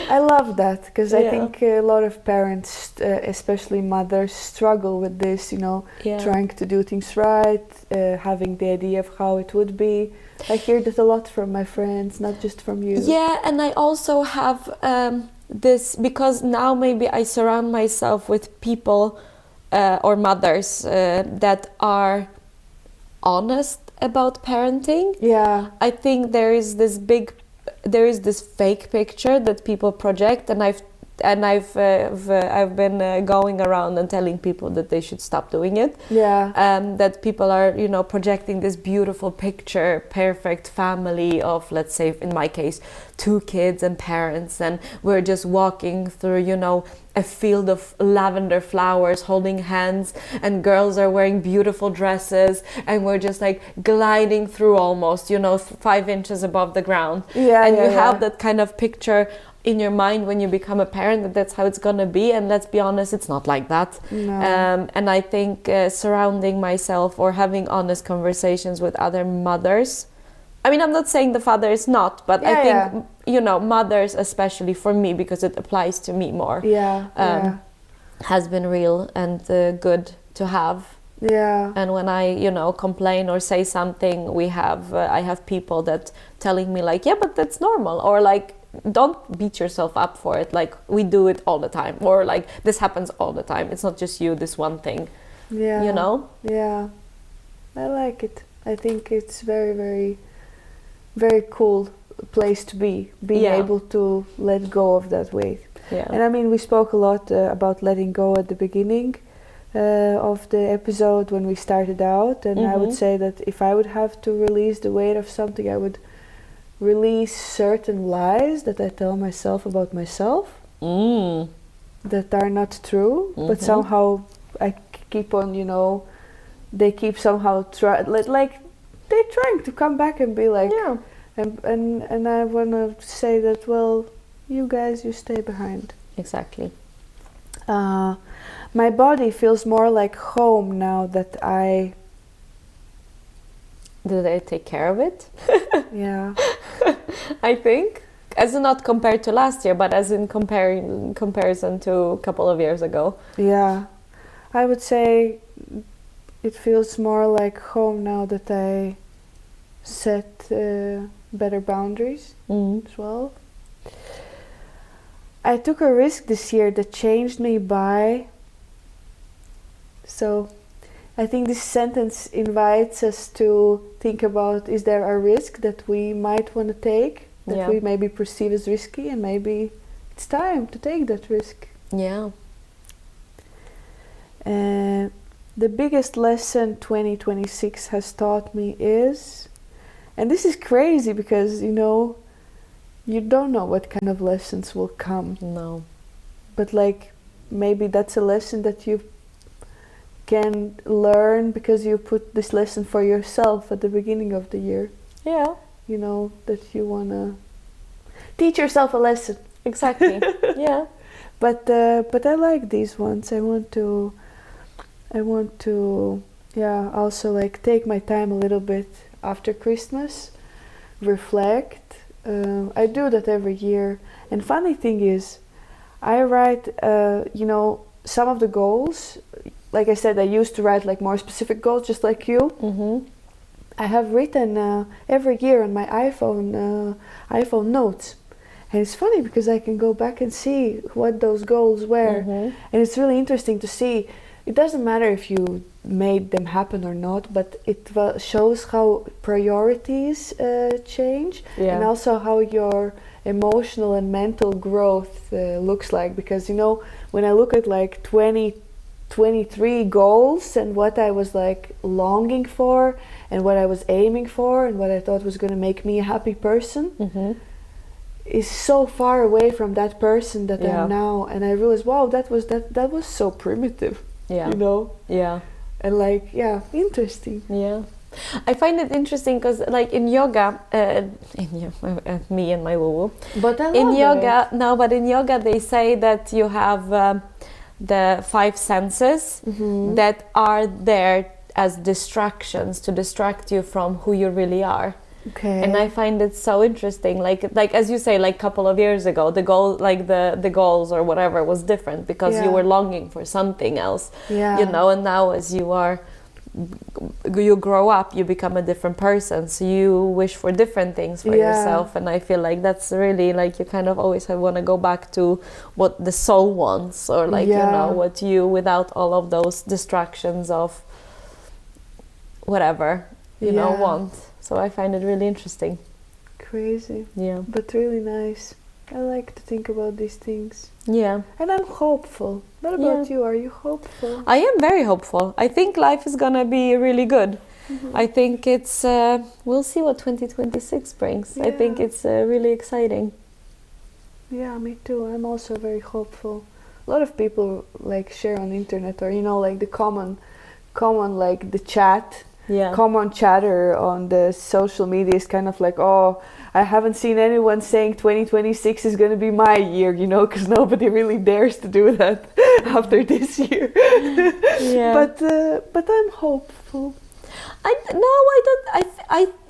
I love that because I think a lot of parents, especially mothers, struggle with this, trying to do things right, having the idea of how it would be. I hear that a lot from my friends, not just from you. Yeah, and I also have this, because now maybe I surround myself with people or mothers that are honest about parenting. Yeah. I think there is this fake picture that people project, and I've been going around and telling people that they should stop doing it. Yeah. That people are, projecting this beautiful picture, perfect family of, let's say, in my case, 2 kids and parents, and we're just walking through, a field of lavender flowers, holding hands, and girls are wearing beautiful dresses, and we're just like gliding through almost, 5 inches above the ground. Yeah. And you have that kind of picture in your mind when you become a parent, that's how it's gonna be, and let's be honest, it's not like that. No. And I think surrounding myself or having honest conversations with other mothers, I mean, I'm not saying the father is not, but I think mothers, especially for me, because it applies to me more, has been real and good to have. Yeah. And when I, you know, complain or say something, I have people that telling me like, yeah, but that's normal, or like, don't beat yourself up for it. Like, we do it all the time, or like, this happens all the time. It's not just you, this one thing. Yeah. You know? Yeah. I like it. I think it's very, very, very cool place to be, being able to let go of that weight. Yeah. And I mean, we spoke a lot about letting go at the beginning of the episode when we started out, and I would say that if I would have to release the weight of something, I would release certain lies that I tell myself about myself that are not true, but somehow I keep on, you know, they keep somehow like they're trying to come back and be like, and I want to say that, well, you guys, you stay behind. Exactly. My body feels more like home now that I... Did I take care of it? Yeah. I think. As in not compared to last year, but as in comparison to a couple of years ago. Yeah. I would say it feels more like home now that I set better boundaries as well. I took a risk this year that changed me by... So I think this sentence invites us to think about, is there a risk that we might want to take, that we maybe perceive as risky, and maybe it's time to take that risk. Yeah. The biggest lesson 2026 has taught me is, and this is crazy because, you know, you don't know what kind of lessons will come. No. But like, maybe that's a lesson that you can learn because you put this lesson for yourself at the beginning of the year. Yeah. You know, that you want to teach yourself a lesson. Exactly. Yeah. But I like these ones. I want to also like take my time a little bit after Christmas, reflect. I do that every year. And funny thing is, I write, you know, some of the goals. Like I said, I used to write like more specific goals, just like you. I have written every year on my iPhone notes. And it's funny because I can go back and see what those goals were. And it's really interesting to see. It doesn't matter if you made them happen or not, but it shows how priorities change, and also how your emotional and mental growth looks like. Because, you know, when I look at like 23 goals and what I was like longing for and what I was aiming for and what I thought was going to make me a happy person, is so far away from that person that I am now. And I realized, wow, that was so primitive. You know? Yeah. And like, interesting. Yeah. I find it interesting because like in yoga, me and my woo-woo. But I love in yoga, but in yoga they say that you have the 5 senses that are there as distractions to distract you from who you really are. Okay. And I find it so interesting, like as you say, like a couple of years ago, the goal, like the goals or whatever was different because you were longing for something else, you know. And now as you grow up, you become a different person, so you wish for different things for yourself. And I feel like that's really like you kind of always want to go back to what the soul wants, or like you know, what you, without all of those distractions of whatever you know want. So I find it really interesting. Crazy. Yeah. But really nice. I like to think about these things. Yeah. And I'm hopeful. What about you? Are you hopeful? I am very hopeful. I think life is gonna be really good. I think it's, we'll see what 2026 brings. I think it's really exciting. Yeah, me too. I'm also very hopeful. A lot of people like share on the internet, or, you know, like the common like the chat. Common chatter on the social media is kind of like, oh, I haven't seen anyone saying 2026 is going to be my year, you know, because nobody really dares to do that after this year. But I'm hopeful.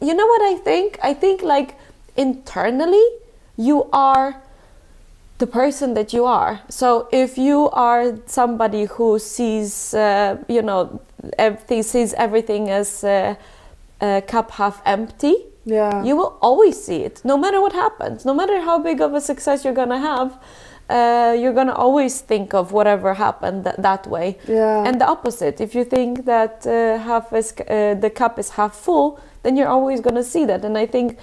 You know what I think? I think like internally you are the person that you are. So if you are somebody who sees, you know, sees everything as cup half empty, you will always see it, no matter what happens, no matter how big of a success you're gonna have. You're gonna always think of whatever happened that way. And the opposite, if you think that the cup is half full, then you're always gonna see that. And I think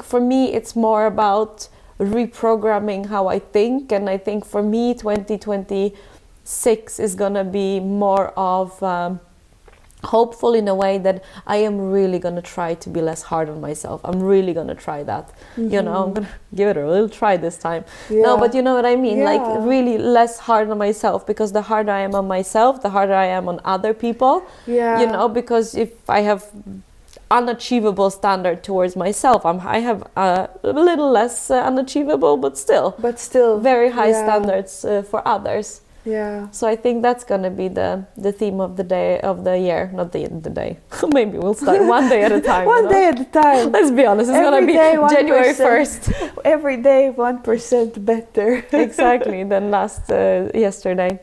for me it's more about reprogramming how I think. And I think for me 2026 is gonna be more of hopeful in a way that I am really gonna try to be less hard on myself. I'm really gonna try that. You know, I'm gonna give it a little try this time. No, but you know what I mean? Like really less hard on myself, because the harder I am on myself, the harder I am on other people. You know, because if I have unachievable standard towards myself, I have a little less unachievable, but still very high standards for others. So I think that's gonna be the theme of the day, of the year, not the day. Maybe we'll start one day at a time. One day at a time. Let's be honest, it's gonna be January 1st. Every day 1% better. Exactly, than yesterday.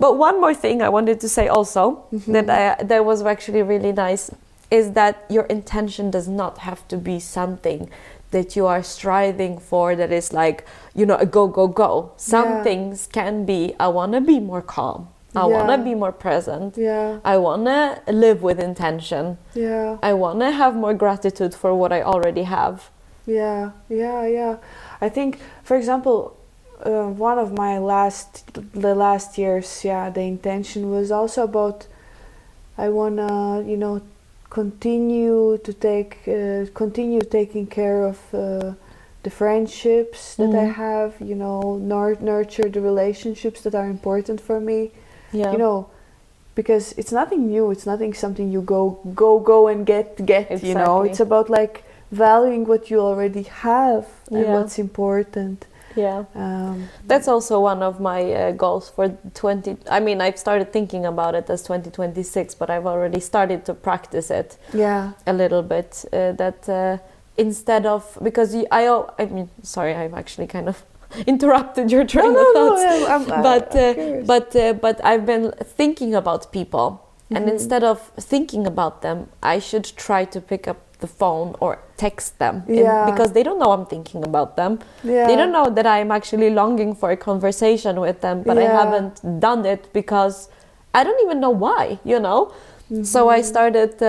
But one more thing I wanted to say also, that was actually really nice, is that your intention does not have to be something that you are striving for, that is like, you know, a go. Some things can be, I want to be more calm. I want to be more present. I want to live with intention. I want to have more gratitude for what I already have. I think, for example, one of my last years, the intention was also about, I want to, you know, continue taking care of the friendships that I have, you know, nurture the relationships that are important for me. You know, because it's nothing new, it's something you go and get. Exactly. You know, it's about like valuing what you already have and what's important. That's also one of my goals for I mean, I've started thinking about it as 2026, but I've already started to practice it a little bit, that instead of, because I mean, sorry, I've actually kind of interrupted your train of thoughts. But I've been thinking about people, and instead of thinking about them, I should try to pick up the phone or text them, because they don't know I'm thinking about them. They don't know that I'm actually longing for a conversation with them, but I haven't done it because I don't even know why, you know. So I started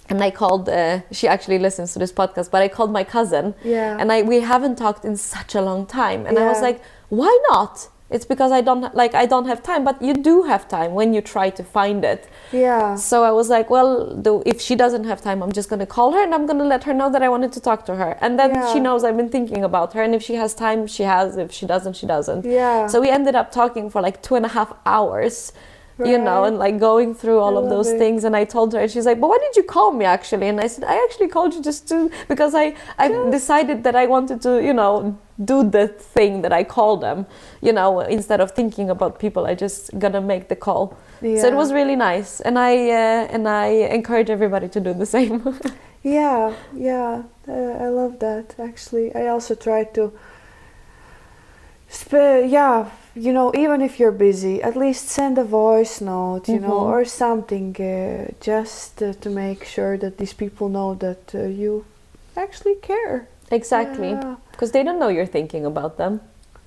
and I called she actually listens to this podcast, but I called my cousin, and we haven't talked in such a long time, and I was like, why not? It's because I don't have time, but you do have time when you try to find it. So I was like, well, if she doesn't have time, I'm just going to call her and I'm going to let her know that I wanted to talk to her. And then she knows I've been thinking about her. And if she has time, she has. If she doesn't, she doesn't. So we ended up talking for like 2.5 hours. You know, and like going through all of those things. And I told her, and she's like, but why did you call me actually? And I said, I actually called you just because I decided that I wanted to, you know, do the thing that I call them, you know, instead of thinking about people, I just gonna make the call. So it was really nice. And I encourage everybody to do the same. I love that, actually. I also try to you know, even if you're busy, at least send a voice note, you know, or something, just to make sure that these people know that you actually care. Exactly, because they don't know you're thinking about them.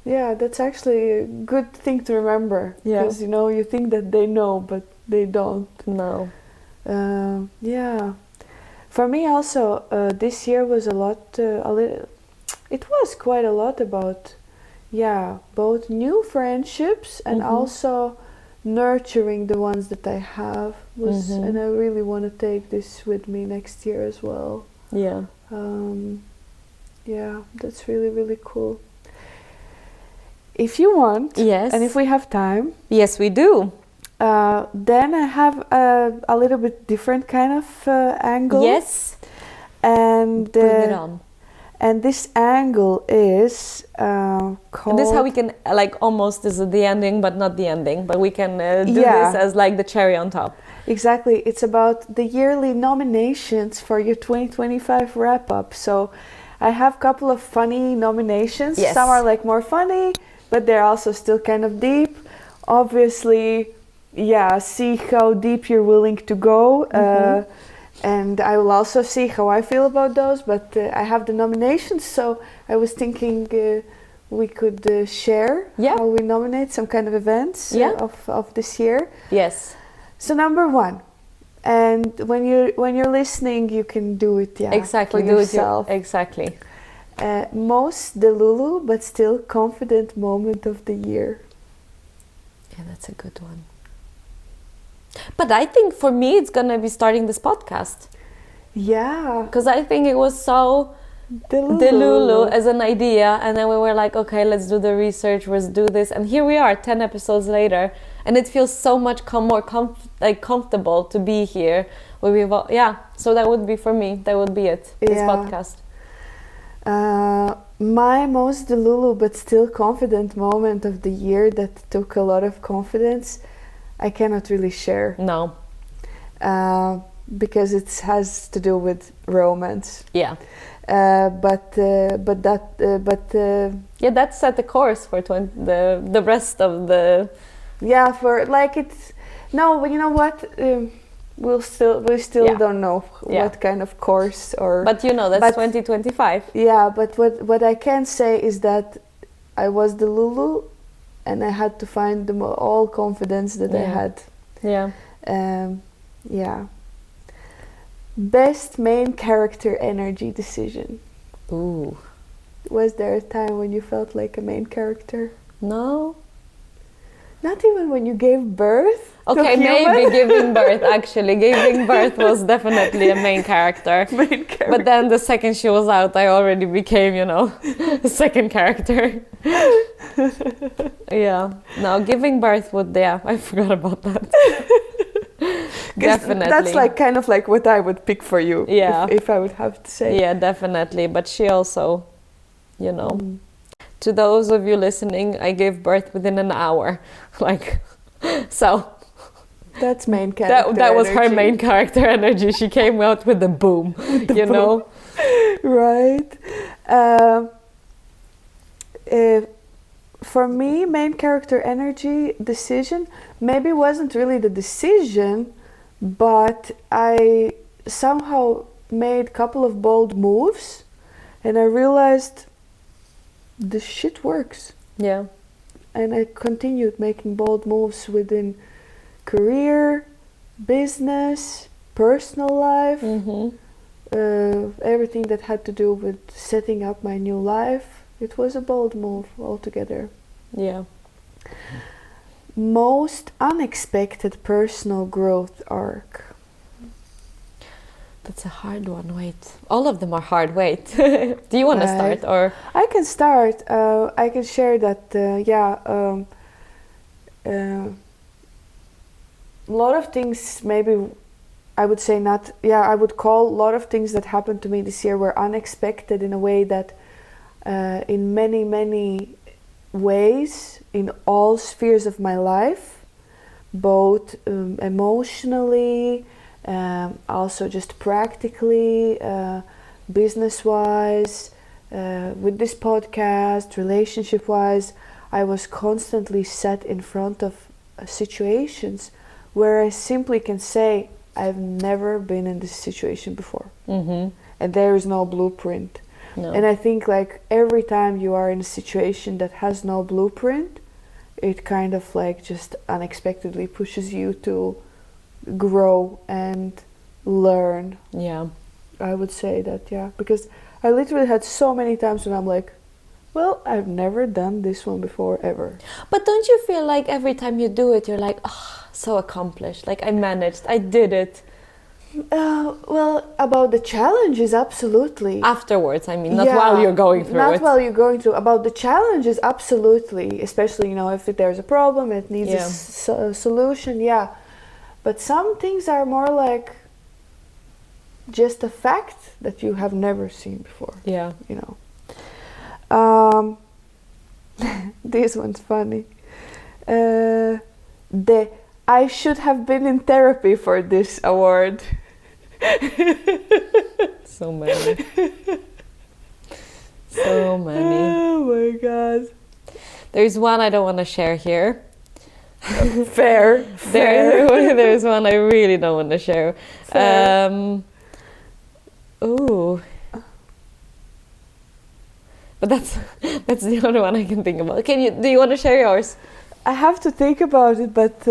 That's actually a good thing to remember, because, you know, you think that they know, but they don't. No. For me also, this year was it was quite a lot about both new friendships and also nurturing the ones that I have, and I really want to take this with me next year as well. That's really, really cool. If you want, and if we have time, yes, we do. Then I have a little bit different kind of angle. Yes, and bring it on. And this angle is called... This is how we can, like, almost is the ending, but not the ending. But we can do this as, like, the cherry on top. Exactly. It's about the yearly nominations for your 2025 wrap-up. So I have a couple of funny nominations. Some are, like, more funny, but they're also still kind of deep. obviously, see how deep you're willing to go. And I will also see how I feel about those, but I have the nominations, so I was thinking we could share how we nominate some kind of events of this year. Yes. So number 1, and when you're listening, you can do it exactly for yourself. Exactly. Most delulu but still confident moment of the year. Yeah, that's a good one. But I think for me, it's gonna be starting this podcast. Yeah. Because I think it was so delulu as an idea, and then we were like, okay, let's do the research, let's do this, and here we are 10 episodes later, and it feels so much more comfortable to be here. So that would be for me, that would be it, this podcast. My most delulu but still confident moment of the year that took a lot of confidence, I cannot really share. No. Because it has to do with romance. Yeah. But that set the course for the rest of the. Yeah, for like it's no, but you know what? We still don't know what kind of course or. But that's 2025. Yeah, but what I can say is that I was the Lulu, and I had to find all confidence that I had. Yeah. Yeah. Best main character energy decision. Ooh. Was there a time when you felt like a main character? No. Not even when you gave birth? Okay, maybe giving birth, actually. Giving birth was definitely a main character. But then the second she was out, I already became, a second character. Yeah. No, giving birth I forgot about that. Definitely. That's like kind of like what I would pick for you. Yeah. If I would have to say. Yeah, definitely. But she also, to those of you listening, I gave birth within an hour. So. That's main character that was her main character energy. She came out with the boom, boom. Right. For me, main character energy decision maybe wasn't really the decision, but I somehow made a couple of bold moves, and I realized this shit works. Yeah. And I continued making bold moves within career, business, personal life, everything that had to do with setting up my new life. It was a bold move altogether. Yeah. Most unexpected personal growth arc. That's a hard one. Wait. All of them are hard. Wait. Do you want to start or? I can start. I can share that. A lot of things, maybe I would say not. Yeah, I would call a lot of things that happened to me this year were unexpected in a way that, in many ways, in all spheres of my life, both emotionally, also just practically, business-wise, with this podcast, relationship-wise, I was constantly set in front of situations where I simply can say, I've never been in this situation before. And there is no blueprint. No. And I think like every time you are in a situation that has no blueprint, it kind of like just unexpectedly pushes you to grow and learn. Yeah. I would say that, because I literally had so many times when I'm like, well, I've never done this one before, ever. But don't you feel like every time you do it, you're like, oh, so accomplished, like I managed, I did it? Well, about the challenges, absolutely. Afterwards, I mean, not while you're going through it. Not while you're going through. About the challenges, absolutely. Especially, if there's a problem, it needs a solution, But some things are more like just a fact that you have never seen before. Yeah. This one's funny. I should have been in therapy for this award. So many. So many. Oh my god. There's one I don't want to share here. Fair. There's one I really don't want to share. Ooh. But that's the only one I can think about. Do you want to share yours? I have to think about it, but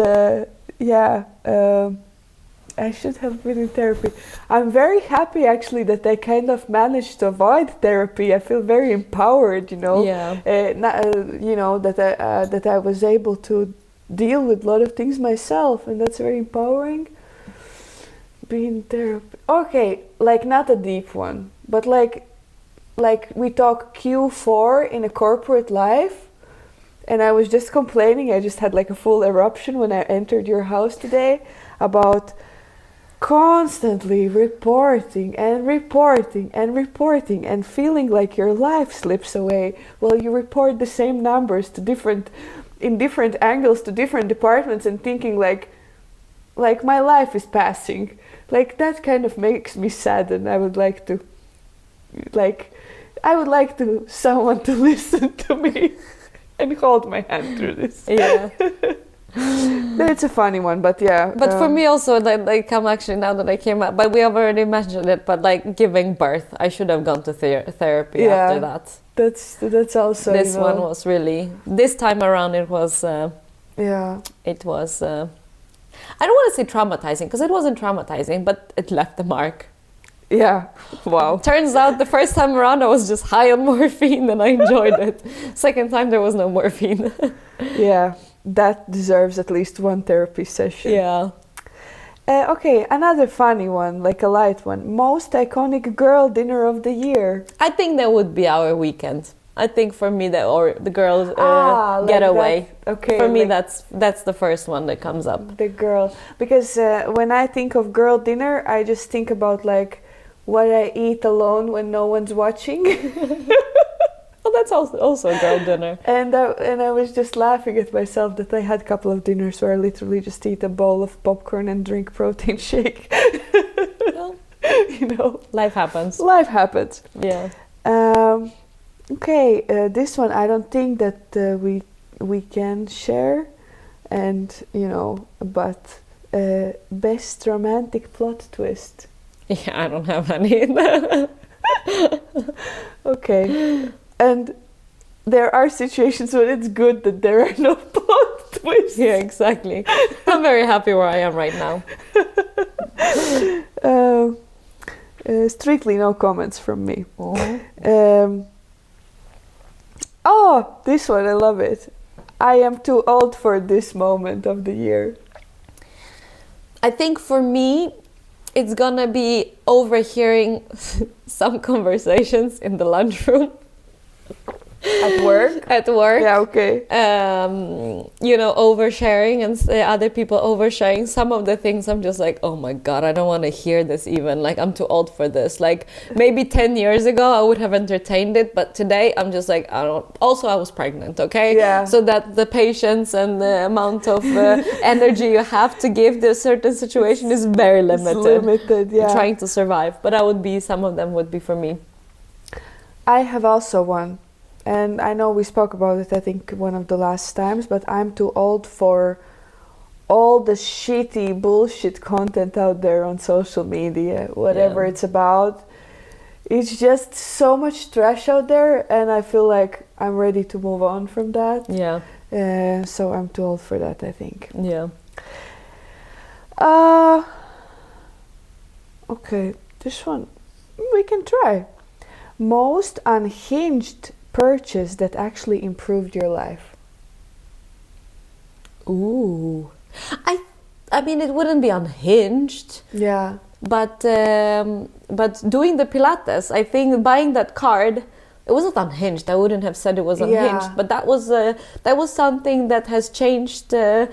I should have been in therapy. I'm very happy actually that I kind of managed to avoid therapy. I feel very empowered, you know. Yeah. That I was able to deal with a lot of things myself, and that's very empowering. Being in therapy. Okay, like not a deep one, but like we talk Q4 in a corporate life, and I was just complaining. I just had like a full eruption when I entered your house today about constantly reporting and feeling like your life slips away. Well, you report the same numbers to different angles to different departments and thinking like my life is passing. Like that kind of makes me sad, and I would like someone to listen to me and hold my hand through this. Yeah. It's a funny one, but yeah. But for me also, like come actually now that I came out, but we have already mentioned it, but like giving birth, I should have gone to therapy after that. That's also, this one was really, this time around it was it was I don't want to say traumatizing, because it wasn't traumatizing, but it left a mark. Yeah. Wow. Turns out the first time around I was just high on morphine and I enjoyed it. Second time there was no morphine. Yeah, that deserves at least one therapy session. Yeah. Okay, another funny one, like a light one. Most iconic girl dinner of the year. I think that would be our weekend. I think for me or the girls getaway. Okay. For me, that's the first one that comes up. The girl, because when I think of girl dinner, I just think about like what I eat alone when no one's watching. Well, that's also a girl dinner. And I was just laughing at myself that I had a couple of dinners where I literally just eat a bowl of popcorn and drink protein shake. Well, you know, life happens. Life happens. Yeah. Okay, this one I don't think that we can share, and but best romantic plot twist. Yeah, I don't have any. Okay, and there are situations when it's good that there are no plot twists. Yeah, exactly. I'm very happy where I am right now. Strictly no comments from me. Oh. This one, I love it. I am too old for this moment of the year. I think for me, it's gonna be overhearing some conversations in the lunchroom. At work? At work. Yeah, okay. Oversharing and other people oversharing. Some of the things I'm just like, oh my God, I don't want to hear this even. Like, I'm too old for this. Like, maybe 10 years ago, I would have entertained it. But today, I'm just like, I don't. Also, I was pregnant, okay? Yeah. So that the patience and the amount of energy you have to give to a certain situation is very limited. It's limited, yeah. Trying to survive. But some of them would be for me. I have also one. And I know we spoke about it, I think, one of the last times, but I'm too old for all the shitty bullshit content out there on social media, whatever it's about. It's just so much trash out there, and I feel like I'm ready to move on from that. Yeah. So I'm too old for that, I think. Yeah. Okay, this one we can try. Most unhinged purchase that actually improved your life. Ooh. I mean, it wouldn't be unhinged. Yeah. But doing the Pilates, I think buying that card, it wasn't unhinged. I wouldn't have said it was unhinged, but that was something that has changed the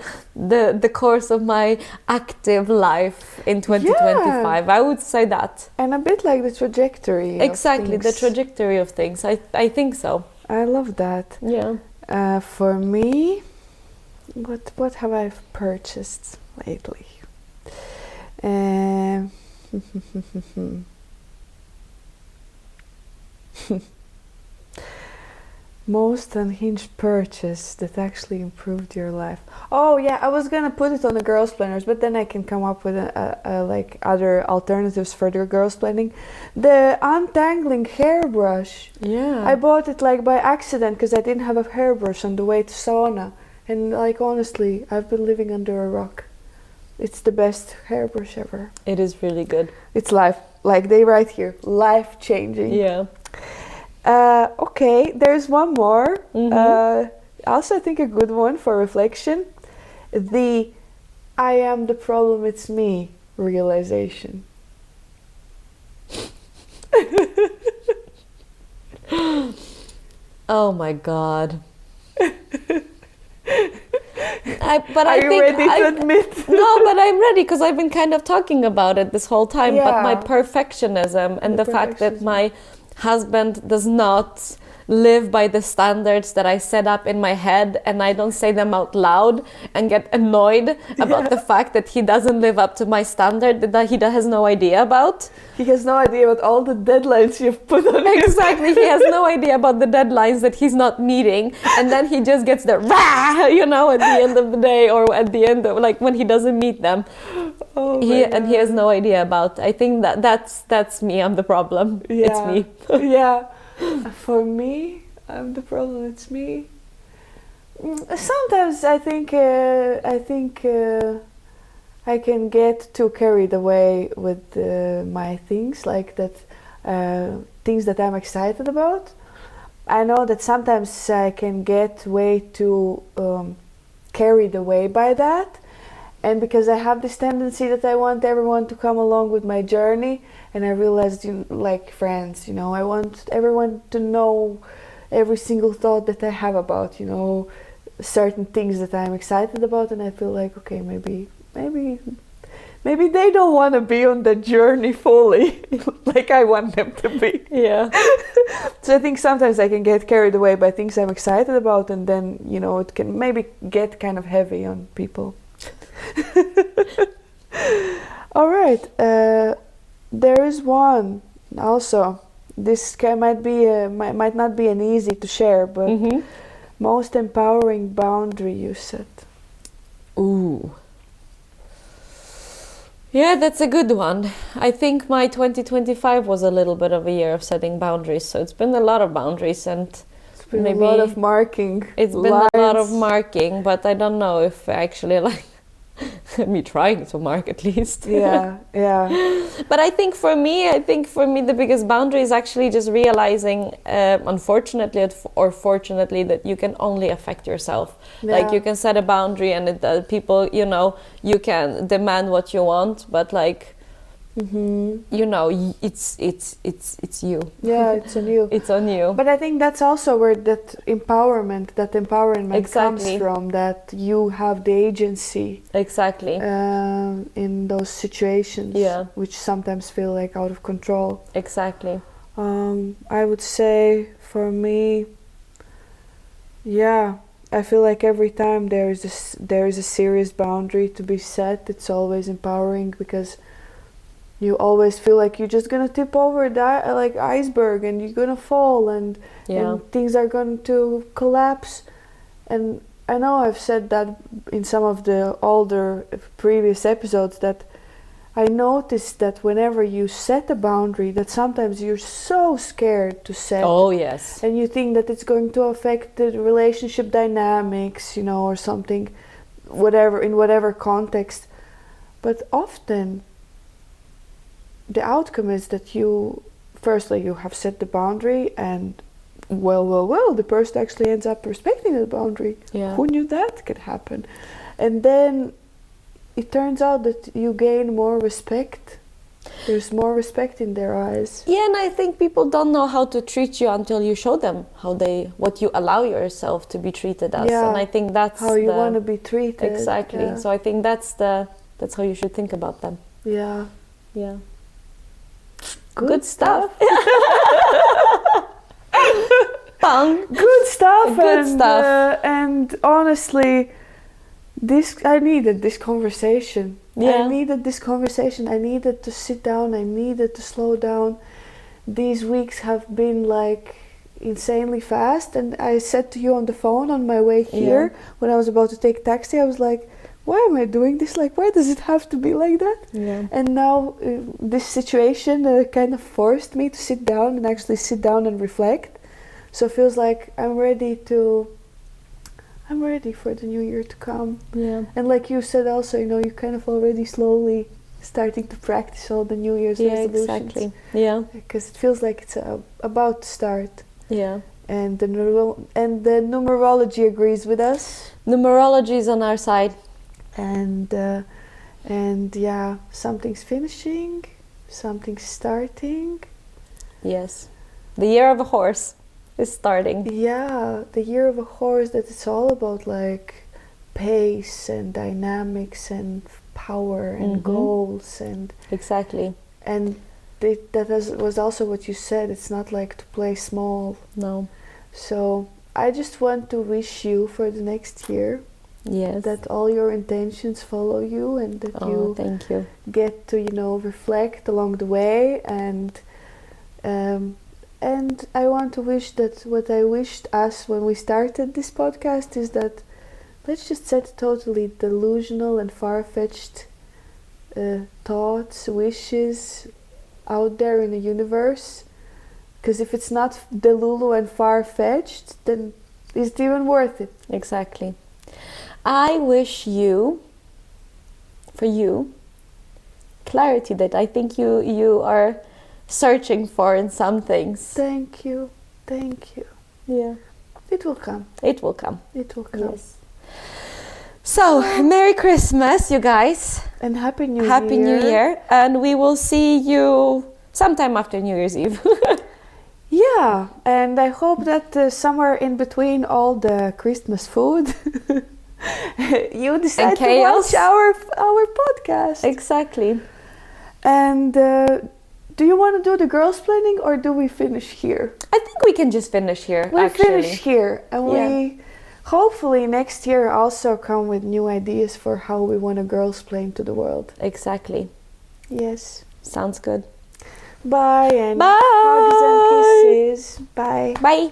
course of my active life in 2025. I would say that. And a bit like the trajectory. Exactly, of the trajectory of things. I think so. I love that. Yeah. For me, what have I purchased lately? Most unhinged purchase that actually improved your life. Oh yeah, I was gonna put it on the girls planners, but then I can come up with a like other alternatives for the girls planning. The untangling hairbrush. Yeah. I bought it like by accident because I didn't have a hairbrush on the way to sauna, and like honestly, I've been living under a rock. It's the best hairbrush ever. It is really good. It's life, like they write here, life changing. Yeah. Okay, there's one more. Mhm. Also, I think a good one for reflection. The I am the problem, it's me realization. Oh my God. Are you ready to admit? No, but I'm ready because I've been kind of talking about it this whole time. But my Yeah. perfectionism and the fact that my husband does not live by the standards that I set up in my head, and I don't say them out loud and get annoyed about the fact that he doesn't live up to my standard that he has no idea about. He has no idea about all the deadlines you've put on him. Exactly, he has no idea about the deadlines that he's not meeting, and then he just gets the rah, you know, at the end of the day, or at the end of, like, when he doesn't meet them. Oh He has no idea about. I think that's me. I'm the problem. Yeah. It's me. Yeah. For me, I'm the problem. It's me. Sometimes I think I can get too carried away with my things, like that, things that I'm excited about. I know that sometimes I can get way too carried away by that. And because I have this tendency that I want everyone to come along with my journey, and I realized, like friends, I want everyone to know every single thought that I have about, certain things that I'm excited about, and I feel like, okay, maybe they don't want to be on the journey fully, like I want them to be. Yeah. So I think sometimes I can get carried away by things I'm excited about, and then, it can maybe get kind of heavy on people. All right, there is one also. This might not be an easy to share, but most empowering boundary you set. Ooh. Yeah, that's a good one. I think my 2025 was a little bit of a year of setting boundaries, so it's been a lot of boundaries, and it's been a lot of marking. It's been a lot of marking, but I don't know if actually like me trying to mark at least. Yeah. But I think for me the biggest boundary is actually just realizing, unfortunately or fortunately, that you can only affect yourself. Yeah. Like, you can set a boundary, and people, you can demand what you want, but like, it's you. Yeah, it's on you. It's on you. But I think that's also where that empowerment comes from, that you have the agency. Exactly. In those situations, which sometimes feel like out of control. Exactly. I would say for me, I feel like every time there is a serious boundary to be set, it's always empowering, because you always feel like you're just gonna tip over that like iceberg, and you're gonna fall, and things are going to collapse. And I know I've said that in some of the older previous episodes, that I noticed that whenever you set a boundary, that sometimes you're so scared to set. Oh yes. And you think that it's going to affect the relationship dynamics, or something, in whatever context. But often the outcome is that you have set the boundary, and well, the person actually ends up respecting the boundary. Yeah. Who knew that could happen? And then it turns out that you gain more respect. There's more respect in their eyes. Yeah, and I think people don't know how to treat you until you show them what you allow yourself to be treated as. Yeah. And I think that's how you want to be treated. Exactly. Yeah. So I think that's how you should think about them. Yeah. Yeah. Good stuff. Bang. Good stuff. Good stuff. And honestly, I needed this conversation. Yeah. I needed this conversation. I needed to sit down. I needed to slow down. These weeks have been like, insanely fast. And I said to you on the phone on my way here, when I was about to take taxi, I was like, why am I doing this? Like, why does it have to be like that? Yeah. And now this situation kind of forced me to sit down and actually sit down and reflect. So it feels like I'm ready for the new year to come. Yeah. And like you said also, you know, you're kind of already slowly starting to practice all the New Year's resolutions. Exactly. Yeah. Because it feels like it's about to start. Yeah. And the numerology agrees with us. Numerology is on our side. And yeah, something's finishing, something's starting. Yes. The year of a horse is starting. Yeah, the year of a horse, that it's all about like pace and dynamics and power and goals and exactly. And was also what you said. It's not like to play small. No. So I just want to wish you for the next year. Yes. That all your intentions follow you, and that thank you. get to, you know, reflect along the way. And I want to wish that what I wished us when we started this podcast is that let's just set totally delusional and far-fetched thoughts, wishes out there in the universe. Because if it's not delulu and far-fetched, then is it even worth it? Exactly. I wish for you, clarity that I think you are searching for in some things. Thank you. Yeah. It will come. It will come. Yes. So, Merry Christmas, you guys. And Happy New Year. Happy New Year. And we will see you sometime after New Year's Eve. Yeah, and I hope that somewhere in between all the Christmas food, you decide to watch our podcast. Exactly. And do you want to do the Girlsplaining, or do we finish here? I think we can just finish here. We finish here, and we hopefully next year also come with new ideas for how we want to Girlsplain to the world. Exactly. Yes. Sounds good. Bye, and bye. Hugs and kisses. Bye. Bye.